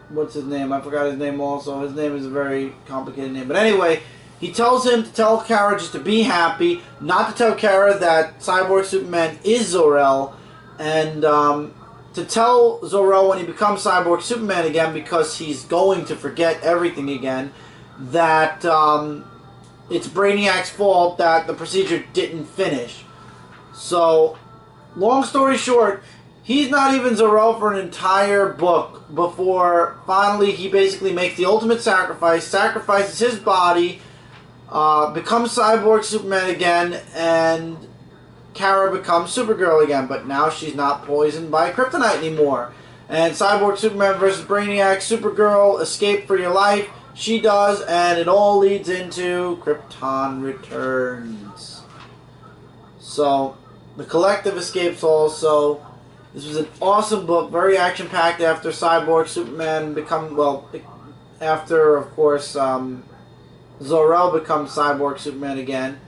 what's his name? I forgot his name also. His name is a very complicated name. But anyway, he tells him to tell Kara just to be happy, not to tell Kara that Cyborg Superman is Zor-El, and to tell Zor-El when he becomes Cyborg Superman again because he's going to forget everything again. that it's Brainiac's fault that the procedure didn't finish. So, long story short, he's not even Zor-El for an entire book before finally he basically makes the ultimate sacrifice, sacrifices his body, becomes Cyborg Superman again, and Kara becomes Supergirl again. But now she's not poisoned by kryptonite anymore. And Cyborg Superman versus Brainiac, Supergirl, escape for your life. She does, and it all leads into Krypton Returns. So, the Collective escapes also. This was an awesome book, very action-packed after Cyborg Superman after, of course, Zor-El becomes Cyborg Superman again.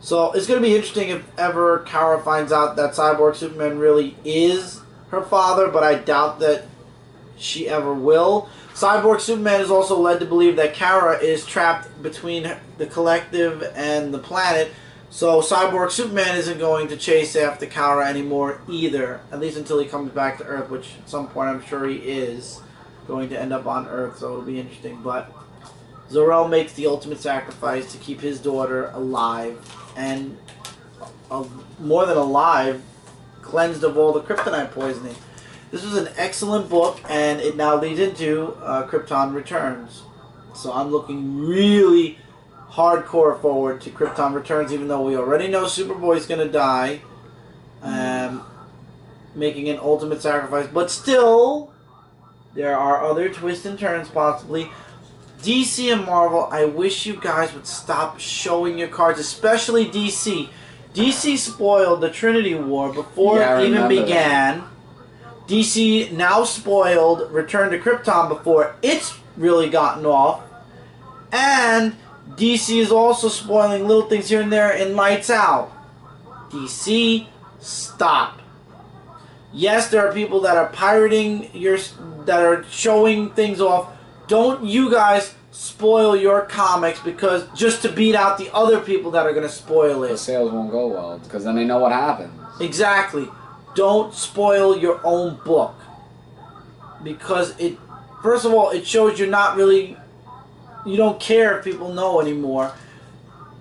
So, it's going to be interesting if ever Kara finds out that Cyborg Superman really is her father, but I doubt that she ever will. Cyborg Superman is also led to believe that Kara is trapped between the Collective and the planet, so Cyborg Superman isn't going to chase after Kara anymore either, at least until he comes back to Earth, which at some point I'm sure he is going to end up on Earth, so it'll be interesting. But Zor-El makes the ultimate sacrifice to keep his daughter alive, and more than alive, cleansed of all the kryptonite poisoning. This was an excellent book, and it now leads into Krypton Returns. So I'm looking really hardcore forward to Krypton Returns, even though we already know Superboy's going to die, making an ultimate sacrifice. But still, there are other twists and turns possibly. DC and Marvel, I wish you guys would stop showing your cards, especially DC. DC spoiled the Trinity War before it even began. That. DC now spoiled Return to Krypton before it's really gotten off. And DC is also spoiling little things here and there in Lights Out. DC, stop. Yes, there are people that are pirating that are showing things off. Don't you guys spoil your comics because just to beat out the other people that are going to spoil it. The sales won't go well because then they know what happens. Exactly. Don't spoil your own book because first of all, it shows you don't care if people know anymore.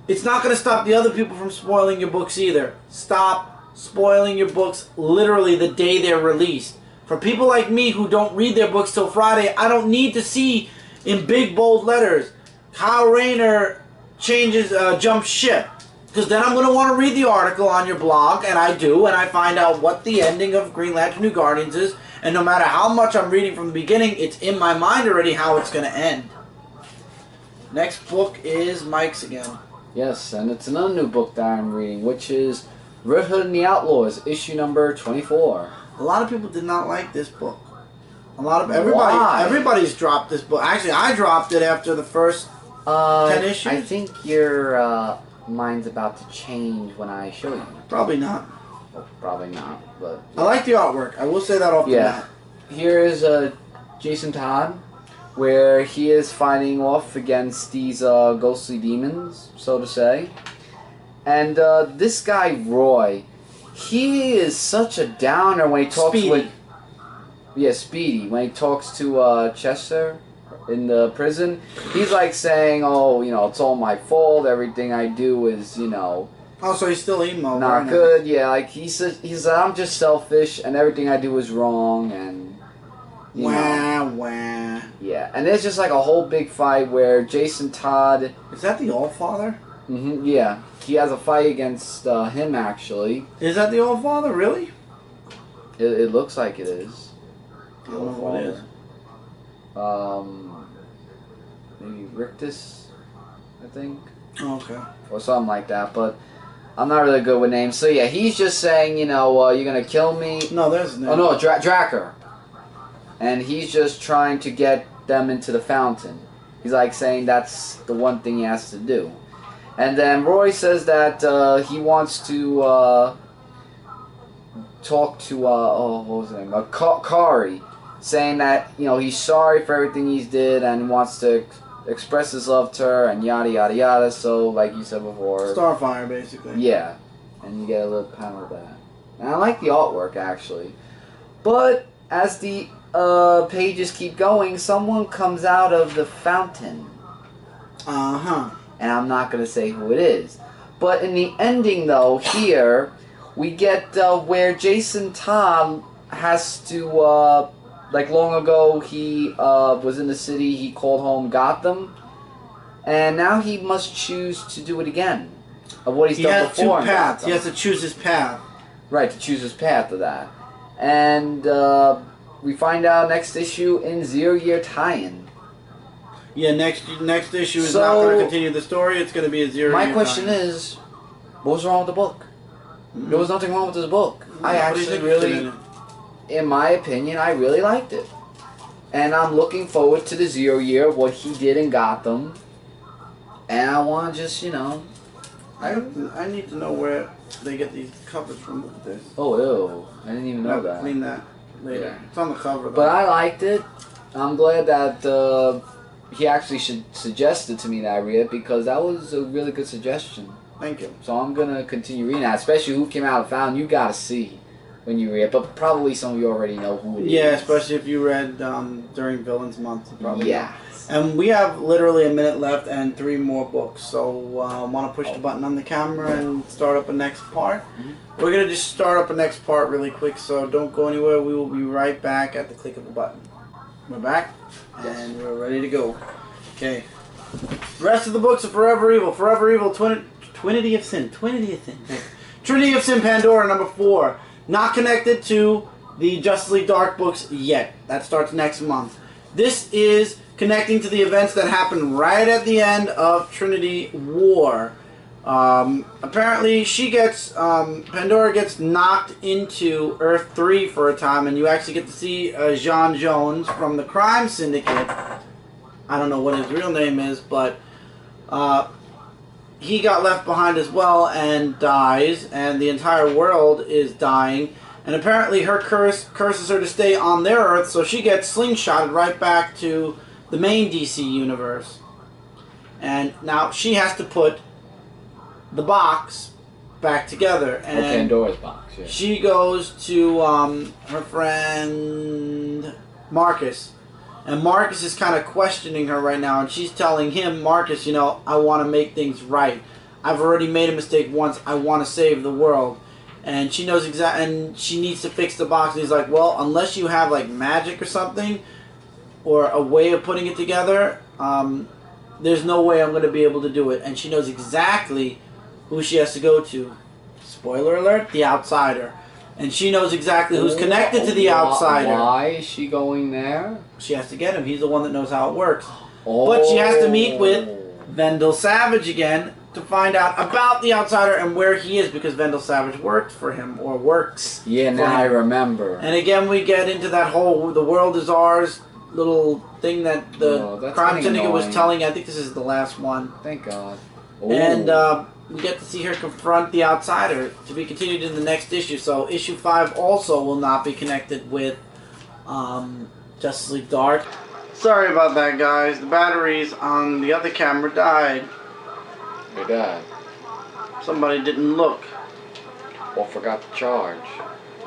It's not going to stop the other people from spoiling your books either. Stop spoiling your books literally the day they're released. For people like me who don't read their books till Friday, I don't need to see in big bold letters Kyle Rayner jumps ship. Because then I'm going to want to read the article on your blog, and I do, and I find out what the ending of Green Lantern New Guardians is, and no matter how much I'm reading from the beginning, it's in my mind already how it's going to end. Next book is Mike's again. Yes, and it's another new book that I'm reading, which is Red Hood and the Outlaws, issue number 24. A lot of people did not like this book. Everybody's dropped this book. Actually, I dropped it after the first 10 issues. I think your mind's about to change when I show you. Probably not. Well, probably not, but... I like the artwork. I will say that off the bat. Here is Jason Todd, where he is fighting off against these ghostly demons, so to say. And this guy, Roy, he is such a downer when he talks with... Yeah, Speedy. When he talks to Chester in the prison, he's like saying, oh, it's all my fault, everything I do is, Oh, so he's still emo. Not good, yeah, like he says, I'm just selfish, and everything I do is wrong, and, wah. Yeah, and there's just like a whole big fight where Jason Todd... Is that the All-Father? Mm-hmm, yeah. He has a fight against him, actually. Is that the All-Father, really? It looks like it is. I don't know what it is. Maybe Rictus, I think. Oh, okay. Or something like that, but I'm not really good with names. So yeah, he's just saying, you're gonna kill me. No, there's no. Oh no, Drakkar. And he's just trying to get them into the fountain. He's like saying that's the one thing he has to do. And then Roy says that he wants to talk to, what was his name? Kari. Saying that, he's sorry for everything he's did and wants to express his love to her and yada yada yada. So, like you said before, Starfire, basically. Yeah, and you get a little panel of that. And I like the artwork actually, but as the pages keep going, someone comes out of the fountain, And I'm not going to say who it is. But in the ending, though, here, we get where Jason Todd has to, like long ago, he was in the city, he called home Gotham, and now he must choose to do it again, of what he's done before. He has two paths. He has to choose his path. Right, to choose his path of that. And we find out next issue in 0 Year Tie-In. Yeah, next issue is not going to continue the story. It's going to be a 0 year. My question is, what was wrong with the book? There was nothing wrong with this book. I actually really, in my opinion, I really liked it. And I'm looking forward to the 0 year, what he did in Gotham. And I want to just, you know... I need to know where they get these covers from with this. Oh, ew. I didn't even know that. Clean that later. Yeah. It's on the cover, though. But I liked it. I'm glad that he actually suggested to me that I read it, because that was a really good suggestion. Thank you. So I'm going to continue reading that, especially Who Came Out of Found. You got to see when you read it, but probably some of you already know who it is. Yeah, especially if you read during Villains Month. You probably know. And we have literally a minute left and 3 more books, so want to push the button on the camera and start up a next part? Mm-hmm. We're going to just start up a next part really quick, so don't go anywhere. We will be right back at the click of a button. We're back, and we're ready to go. Okay. The rest of the books are Forever Evil, Trinity of Sin, Trinity of Sin, Pandora, number 4. Not connected to the Justice League Dark books yet. That starts next month. This is connecting to the events that happened right at the end of Trinity War. Apparently, Pandora gets knocked into Earth 3 for a time, and you actually get to see Jean Jones from the Crime Syndicate. I don't know what his real name is, but he got left behind as well and dies, and the entire world is dying. And apparently her curses her to stay on their Earth, so she gets slingshotted right back to the main DC universe. And now she has to put the box back together. And Pandora's box, yeah. She goes to her friend Marcus. And Marcus is kind of questioning her right now, and she's telling him, Marcus, you know, I want to make things right. I've already made a mistake once. I want to save the world. And she knows and she needs to fix the box. And he's like, well, unless you have like magic or something, or a way of putting it together, there's no way I'm going to be able to do it. And she knows exactly who she has to go to. Spoiler alert, the Outsider. And she knows exactly who's connected to the Outsider. Why is she going there? She has to get him. He's the one that knows how it works. But she has to meet with Vendel Savage again to find out about the Outsider and where he is, because Vendel Savage worked for him, or works. Yeah, now I remember. And again, we get into that whole "the world is ours" little thing that the Crime Syndicate was telling. I think this is the last one. Thank God. Ooh. And we get to see her confront the Outsider, to be continued in the next issue. So issue 5 also will not be connected with Justice League Dark. Sorry about that, guys. The batteries on the other camera died. They died. Somebody didn't look. Or forgot to charge.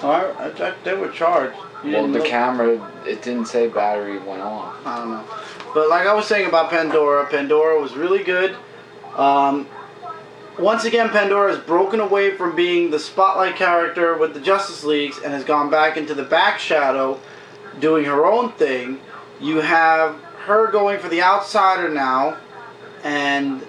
Oh, they were charged. Well, the camera, it didn't say battery went off. I don't know. But like I was saying about Pandora, Pandora was really good. Once again, Pandora has broken away from being the spotlight character with the Justice Leagues and has gone back into the back shadow, doing her own thing. You have her going for the Outsider now, and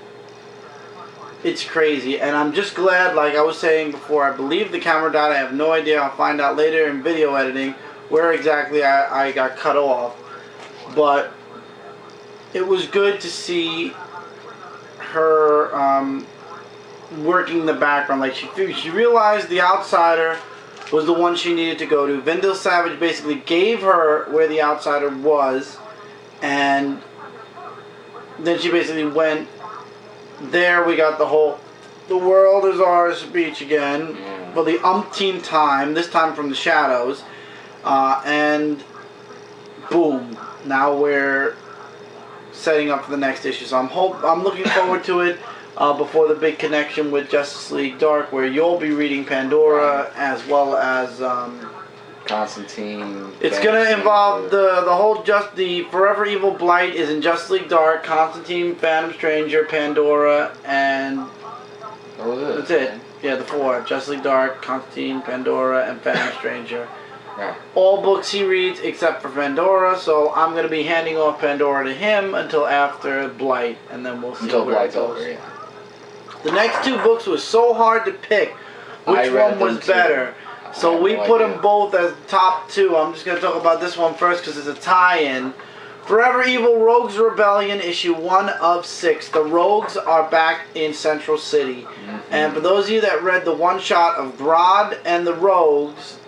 it's crazy. And I'm just glad, like I was saying before, I believe the camera died. I have no idea. I'll find out later in video editing where exactly I got cut off. But it was good to see her working the background. Like she realized the Outsider was the one she needed to go to. Vendel Savage basically gave her where the Outsider was, and then she basically went there. We got the whole "the world is ours" speech again for the umpteenth time, this time from the shadows, and boom, now we're setting up for the next issue. So I'm looking forward to it before the big connection with Justice League Dark, where you'll be reading Pandora as well as Constantine. It's gonna involve the whole the Forever Evil Blight is in Justice League Dark, Constantine, Phantom Stranger, Pandora, and that's it. Yeah, the 4: Justice League Dark, Constantine, Pandora, and Phantom Stranger. Yeah. All books he reads except for Pandora, so I'm gonna be handing off Pandora to him until after Blight, and then we'll see until where Blight's it goes. over. Yeah. The next 2 books was so hard to pick which one was better. So we put them both as top 2. I'm just going to talk about this one first because it's a tie-in. Forever Evil Rogues Rebellion, issue 1 of 6. The Rogues are back in Central City. Mm-hmm. And for those of you that read the one-shot of Grodd and the Rogues,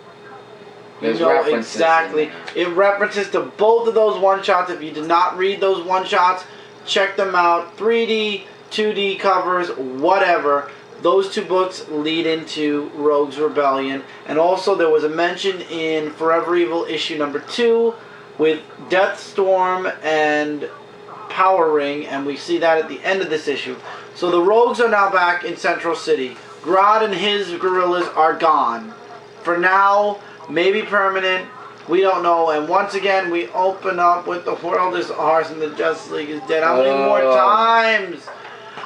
you know exactly. It references to both of those one-shots. If you did not read those one-shots, check them out. 3D, 2D covers, whatever. Those 2 books lead into Rogues Rebellion. And also there was a mention in Forever Evil issue number 2 with Deathstorm and Power Ring, and we see that at the end of this issue. So the Rogues are now back in Central City. Grodd and his guerrillas are gone. For now, maybe permanent, we don't know. And once again, we open up with the world is ours and the Justice League is dead. How many more times?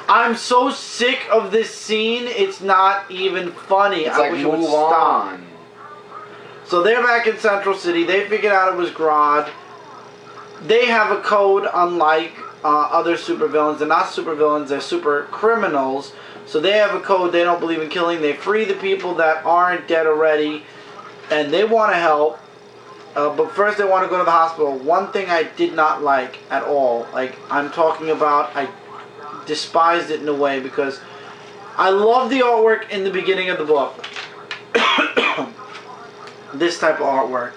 I'm so sick of this scene, it's not even funny. I wish it would stop. So they're back in Central City. They figured out it was Grodd. They have a code unlike other supervillains. They're not supervillains, they're super criminals. So they have a code. They don't believe in killing. They free the people that aren't dead already. And they want to help. But first they want to go to the hospital. One thing I did not like at all, like I'm talking about, I despised it in a way because I love the artwork in the beginning of the book. This type of artwork.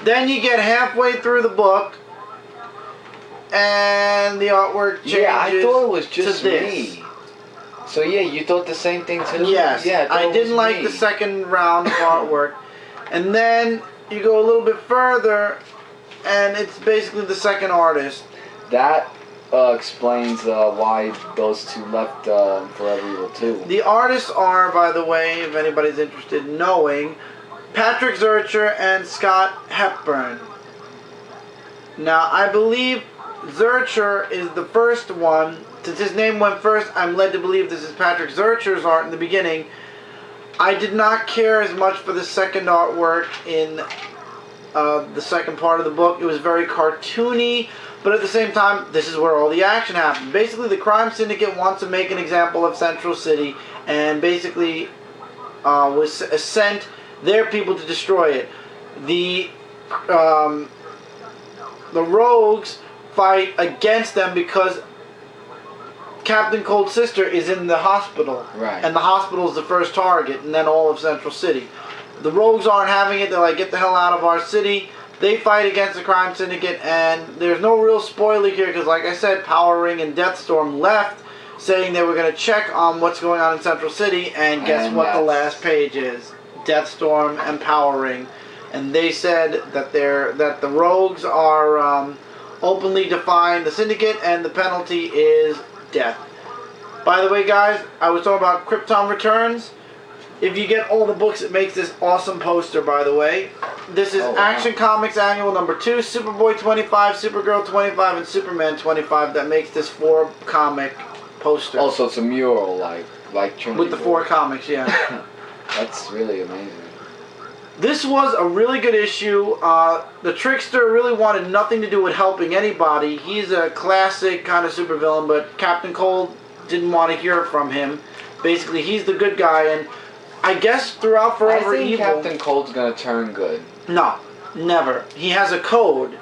Then you get halfway through the book and the artwork changes. Yeah, I thought it was just me. So yeah, you thought the same thing too? Yes. Yeah, I didn't like the second round of artwork. And then you go a little bit further and it's basically the second artist. That explains why those 2 left Forever Evil 2. The artists are, by the way, if anybody's interested in knowing, Patrick Zurcher and Scott Hepburn. Now, I believe Zurcher is the first one. Since his name went first, I'm led to believe this is Patrick Zurcher's art in the beginning. I did not care as much for the second artwork in the second part of the book. It was very cartoony. But at the same time, this is where all the action happened. Basically, the crime syndicate wants to make an example of Central City and basically was sent their people to destroy it. The Rogues fight against them because Captain Cold's sister is in the hospital. Right. And the hospital is the first target, and then all of Central City. The Rogues aren't having it. They're like, get the hell out of our city. They fight against the crime syndicate, and there's no real spoiler here because, like I said, Power Ring and Deathstorm left saying they were going to check on what's going on in Central City, and guess what the last page is? Deathstorm and Power Ring. And they said that the Rogues are openly defying the syndicate, and the penalty is death. By the way, guys, I was talking about Krypton Returns. If you get all the books, it makes this awesome poster, by the way. This is Action Comics Annual number 2, Superboy 25, Supergirl 25, and Superman 25 that makes this 4-comic poster. Also, it's a mural, like Trinity. With the 4 comics, yeah. That's really amazing. This was a really good issue. The Trickster really wanted nothing to do with helping anybody. He's a classic kind of supervillain, but Captain Cold didn't want to hear from him. Basically, he's the good guy, and I guess throughout Forever Evil... Captain Cold's gonna turn good. No, never. He has a code.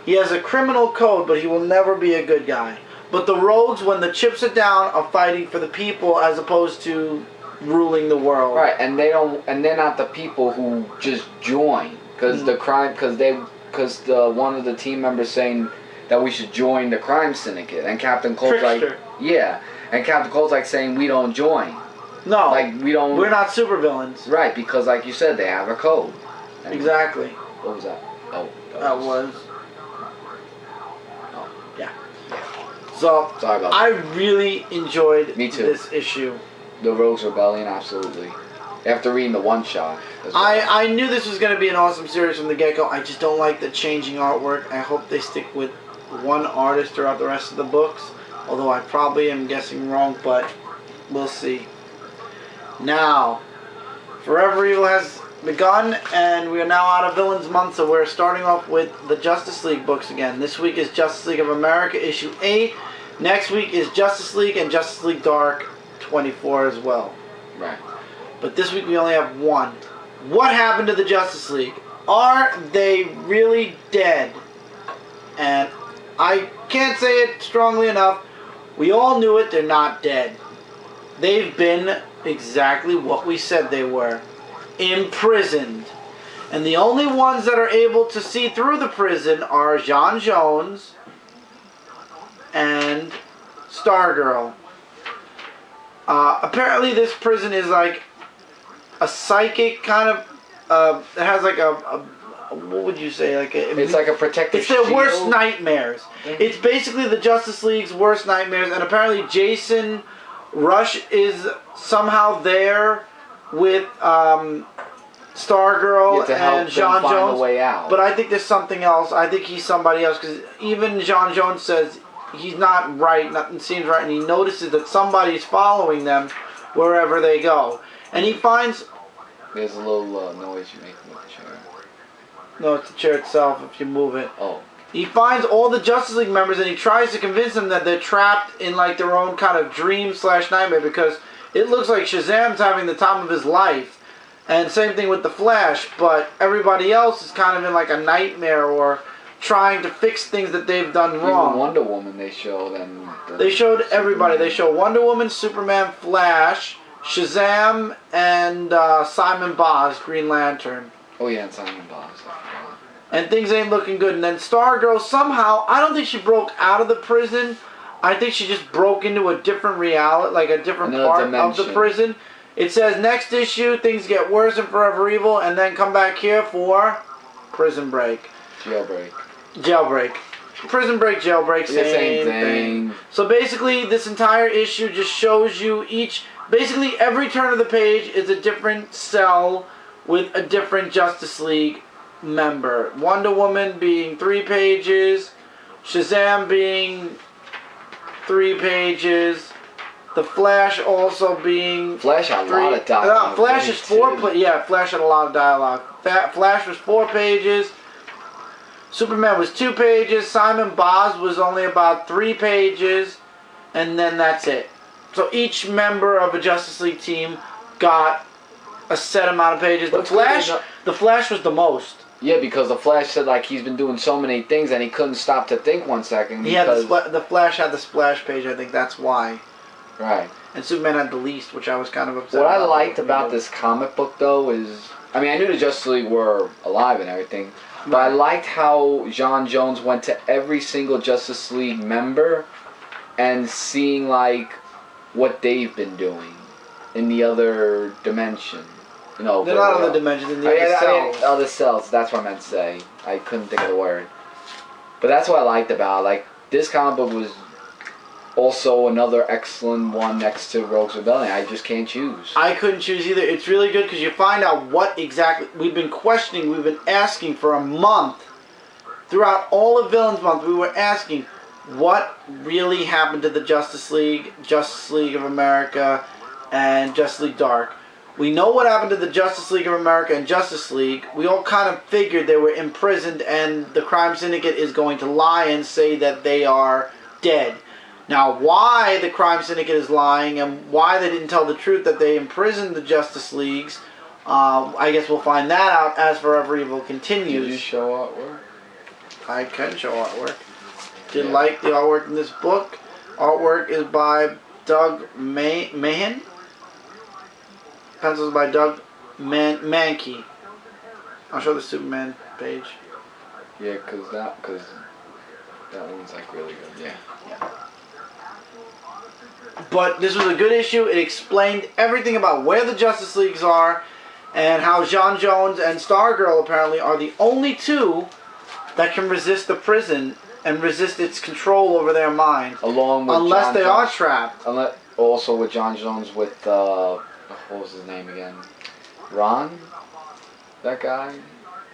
He has a criminal code, but he will never be a good guy. But the Rogues, when the chips are down, are fighting for the people as opposed to ruling the world. Right, and they're not the people who just join because the crime, because one of the team members saying that we should join the crime syndicate, and Captain Cold's Trickster. And Captain Cold's like saying we don't join. No, like we don't. We're not supervillains. Right, because like you said, they have a code. And exactly. What was that? Oh, that was. Oh, yeah. So sorry about that. I really enjoyed Me too. this issue. The Rogues Rebellion, absolutely. After reading the one shot. I knew this was going to be an awesome series from the get-go. I just don't like the changing artwork. I hope they stick with one artist throughout the rest of the books. Although I probably am guessing wrong, but we'll see. Now, Forever Evil has begun, and we are now out of Villains Month, so we're starting off with the Justice League books again. This week is Justice League of America, issue 8. Next week is Justice League and Justice League Dark 24 as well. Right. But this week we only have one. What happened to the Justice League? Are they really dead? And I can't say it strongly enough. We all knew it. They're not dead. They've been exactly what we said they were. Imprisoned. And the only ones that are able to see through the prison are J'onn J'onzz and Stargirl. Apparently this prison is like a psychic kind of, it has like a what would you say, like a... It's like a protective It's their shield. worst nightmares. Yeah. It's basically the Justice League's worst nightmares, and apparently Jason Rush is somehow there with Stargirl and J'onn J'onzz. A way out. But I think there's something else. I think he's somebody else, because even J'onn J'onzz says he's not right, nothing seems right, and he notices that somebody's following them wherever they go. And he finds... There's a little noise you make with the chair. No, it's the chair itself if you move it. Oh. He finds all the Justice League members and he tries to convince them that they're trapped in like their own kind of dream/nightmare, because it looks like Shazam's having the time of his life. And same thing with the Flash, but everybody else is kind of in like a nightmare or trying to fix things that they've done wrong. Even Wonder Woman they showed. And they showed everybody. They showed Wonder Woman, Superman, Flash, Shazam, and Simon Baz, Green Lantern. Oh yeah, and Simon Baz. And things ain't looking good. And then Stargirl, somehow, I don't think she broke out of the prison. I think she just broke into a different reality, like a different part of the prison. It says next issue, things get worse in Forever Evil, and then come back here for Prison Break. Jailbreak. Prison Break, Jailbreak, same thing. So basically, this entire issue just shows you basically every turn of the page is a different cell with a different Justice League member. Wonder Woman being 3 pages, Shazam being 3 pages, the Flash also being... Flash had a lot of dialogue. Flash is 4 Flash had a lot of dialogue. Flash was 4 pages, Superman was 2 pages, Simon Baz was only about 3 pages, and then that's it. So each member of a Justice League team got a set amount of pages. The Flash was the most. Yeah, because the Flash said like he's been doing so many things and he couldn't stop to think 1 second. He had the Flash had the splash page. I think that's why. Right. And Superman had the least, which I was kind of upset. What I liked about this comic book though is, I mean, I knew the Justice League were alive and everything, but I liked how J'onn J'onzz went to every single Justice League member and seeing like what they've been doing in the other dimension. You know, they're not other dimensions, in the other cells. Other cells, that's what I meant to say. I couldn't think of the word. But that's what I liked about it. Like, this comic book was also another excellent one next to Rogues Rebellion. I just can't choose. I couldn't choose either. It's really good because you find out what exactly... We've been questioning, we've been asking for a month. Throughout all of Villains Month, we were asking what really happened to the Justice League of America, and Justice League Dark. We know what happened to the Justice League of America and Justice League. We all kind of figured they were imprisoned and the crime syndicate is going to lie and say that they are dead. Now, why the crime syndicate is lying and why they didn't tell the truth that they imprisoned the Justice Leagues, I guess we'll find that out as Forever Evil continues. Did you show artwork? I can show artwork. Did you like the artwork in this book? Artwork is by Doug Mahan. Pencils by Doug Mankey. I'll show the Superman page. Yeah, because that one's like really good. Yeah. But this was a good issue. It explained everything about where the Justice Leagues are and how J'onn J'onzz and Stargirl apparently are the only 2 that can resist the prison and resist its control over their mind. Along with unless they are trapped. Also with J'onn J'onzz with what was his name again? Ron? That guy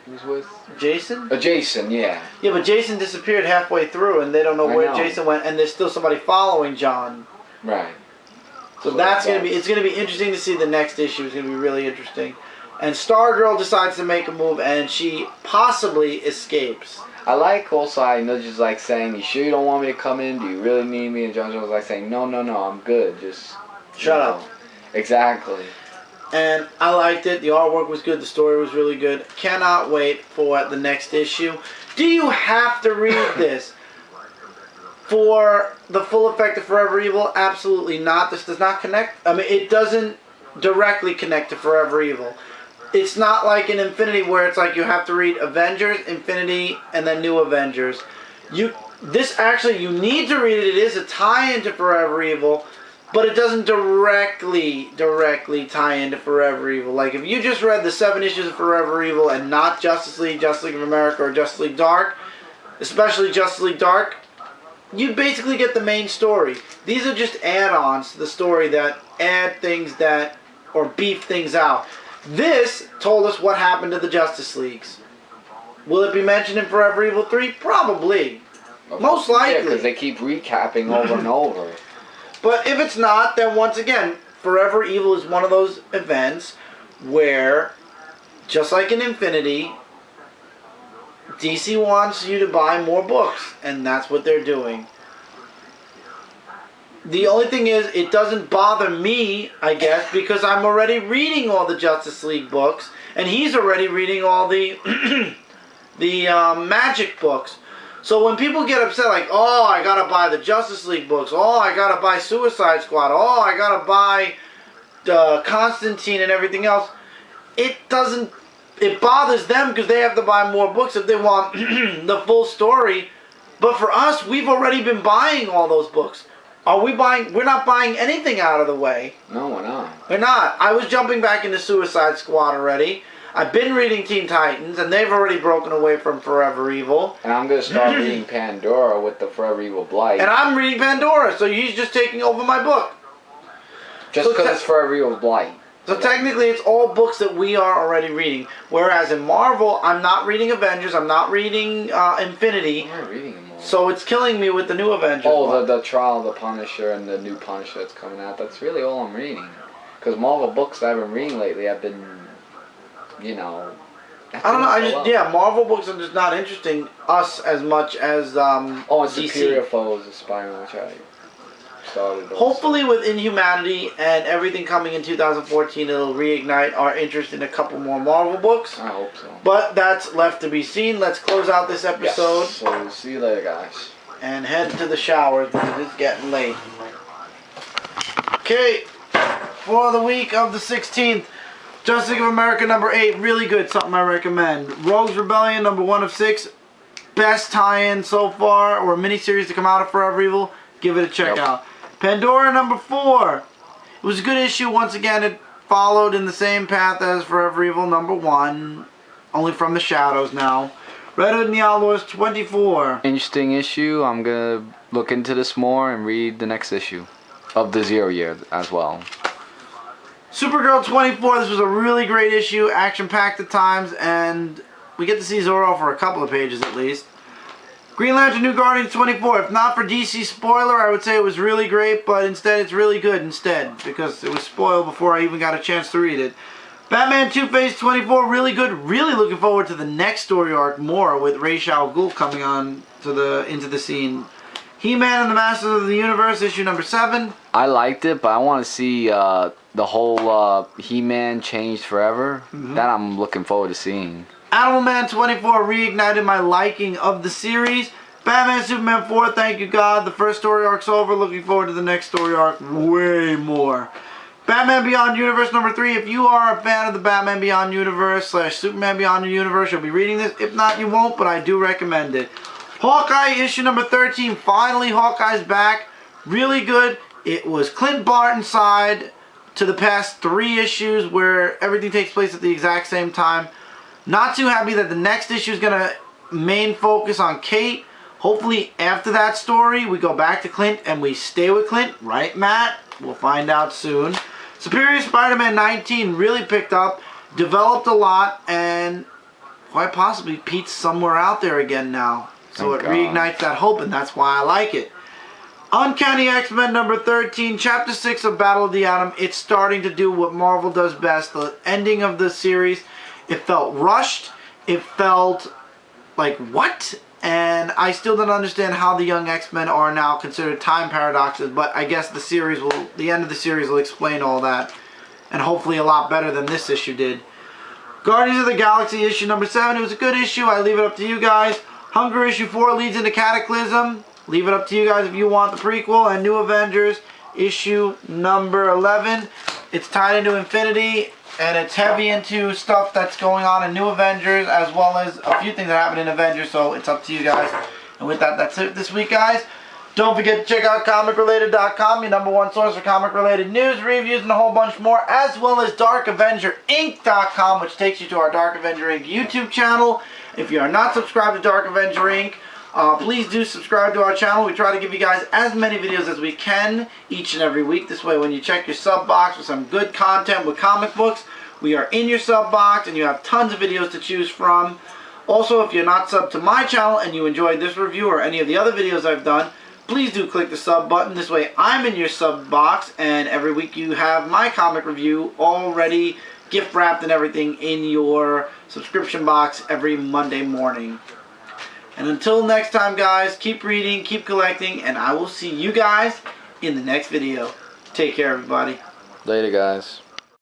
who's with? Jason? Jason, yeah. Yeah, but Jason disappeared halfway through, and they don't know where Jason went, and there's still somebody following John. Right. So that's gonna be. It's gonna be interesting to see the next issue. It's gonna be really interesting. And Stargirl decides to make a move, and she possibly escapes. I like also, just like saying, "You sure you don't want me to come in? Do you really need me?" And John Jones like saying, "No, I'm good. Just shut up." Exactly. And I liked it. The artwork was good. The story was really good. Cannot wait for the next issue. Do you have to read this for the full effect of Forever Evil? Absolutely not. This does not connect. I mean, it doesn't directly connect to Forever Evil. It's not like in Infinity where it's like you have to read Avengers, Infinity, and then New Avengers. This actually, you need to read it. It is a tie-in to Forever Evil, but it doesn't directly tie into Forever Evil. Like, if you just read the 7 issues of Forever Evil and not Justice League of America, or Justice League Dark, especially Justice League Dark, you basically get the main story. These are just add-ons to the story that add things that, or beef things out. This told us what happened to the Justice Leagues. Will it be mentioned in Forever Evil 3? Probably. Most likely. Yeah, because they keep recapping over and over. But if it's not, then once again, Forever Evil is one of those events where, just like in Infinity, DC wants you to buy more books, and that's what they're doing. The only thing is, it doesn't bother me, I guess, because I'm already reading all the Justice League books, and he's already reading all the Magic books. So when people get upset, like, oh, I gotta buy the Justice League books, oh, I gotta buy Suicide Squad, oh, I gotta buy Constantine and everything else, it bothers them because they have to buy more books if they want the full story. But for us, we've already been buying all those books. We're not buying anything out of the way. No, we're not. We're not. I was jumping back into Suicide Squad already. I've been reading Teen Titans, and they've already broken away from Forever Evil. And I'm going to start reading Pandora with the Forever Evil Blight. And I'm reading Pandora, so he's just taking over my book. Just because it's Forever Evil Blight. So technically, it's all books that we are already reading. Whereas in Marvel, I'm not reading Avengers, I'm not reading Infinity. I'm not reading them all. So it's killing me with the new Avengers. Oh, the Trial of the Punisher and the new Punisher that's coming out. That's really all I'm reading. Because Marvel books that I've been reading lately have been, I don't know. Marvel books are just not interesting us as much as and DC. Superior Foes of Spider-Man, which I started. Hopefully with Inhumanity and everything coming in 2014, it'll reignite our interest in a couple more Marvel books. I hope so. But that's left to be seen. Let's close out this episode. Yes. So see you later, guys. And head to the showers because it's getting late. Okay, for the week of the 16th, Justice League of America number 8, really good, something I recommend. Rogues Rebellion number 1 of 6, best tie-in so far, or miniseries to come out of Forever Evil, give it a check out. Pandora number 4, it was a good issue, once again it followed in the same path as Forever Evil number 1, only from the shadows now. Red Hood and the Outlaws 24. Interesting issue, I'm going to look into this more and read the next issue of the 0 year as well. Supergirl 24, this was a really great issue, action-packed at times, and we get to see Zoro for a couple of pages at least. Green Lantern New Guardians 24, if not for DC spoiler, I would say it was really great, but instead it's really good instead, because it was spoiled before I even got a chance to read it. Batman Two-Face 24, really good, really looking forward to the next story arc more with Ra's al Ghul coming on to into the scene. Heman and the Masters of the Universe, issue number 7. I liked it, but I want to see the whole He-Man changed forever. That I'm looking forward to seeing. Animal Man 24 reignited my liking of the series. Batman Superman 4, thank you God. The first story arc's over. Looking forward to the next story arc way more. Batman Beyond Universe number 3. If you are a fan of the Batman Beyond Universe / Superman Beyond the Universe, you'll be reading this. If not, you won't, but I do recommend it. Hawkeye issue number 13. Finally, Hawkeye's back. Really good. It was Clint Barton's side to the past 3 issues where everything takes place at the exact same time. Not too happy that the next issue is going to main focus on Kate. Hopefully after that story we go back to Clint and we stay with Clint. Right, Matt? We'll find out soon. Superior Spider-Man 19 really picked up. developed a lot, and quite possibly Pete's somewhere out there again now. So Thank it reignites that hope, and that's why I like it. Uncanny X-Men number 13, Chapter 6 of Battle of the Atom. It's starting to do what Marvel does best. The ending of the series, it felt rushed. It felt like, what? And I still don't understand how the Young X-Men are now considered time paradoxes, but I guess the end of the series will explain all that. And hopefully a lot better than this issue did. Guardians of the Galaxy issue number 7. It was a good issue. I leave it up to you guys. Hunger issue 4 leads into Cataclysm. Leave it up to you guys if you want the prequel. And New Avengers issue number 11. It's tied into Infinity, and it's heavy into stuff that's going on in New Avengers, as well as a few things that happened in Avengers, so it's up to you guys. And with that, that's it this week, guys. Don't forget to check out comicrelated.com, your #1 source for comic-related news, reviews, and a whole bunch more, as well as darkavengerinc.com, which takes you to our Dark Avenger Inc. YouTube channel. If you are not subscribed to Dark Avenger Inc., please do subscribe to our channel. We try to give you guys as many videos as we can each and every week. This way, when you check your sub box with some good content with comic books, we are in your sub box and you have tons of videos to choose from. Also, if you're not subbed to my channel and you enjoyed this review or any of the other videos I've done, please do click the sub button. This way, I'm in your sub box, and every week you have my comic review already gift wrapped and everything in your subscription box every Monday morning. And until next time, guys, keep reading, keep collecting, and I will see you guys in the next video. Take care, everybody. Later, guys.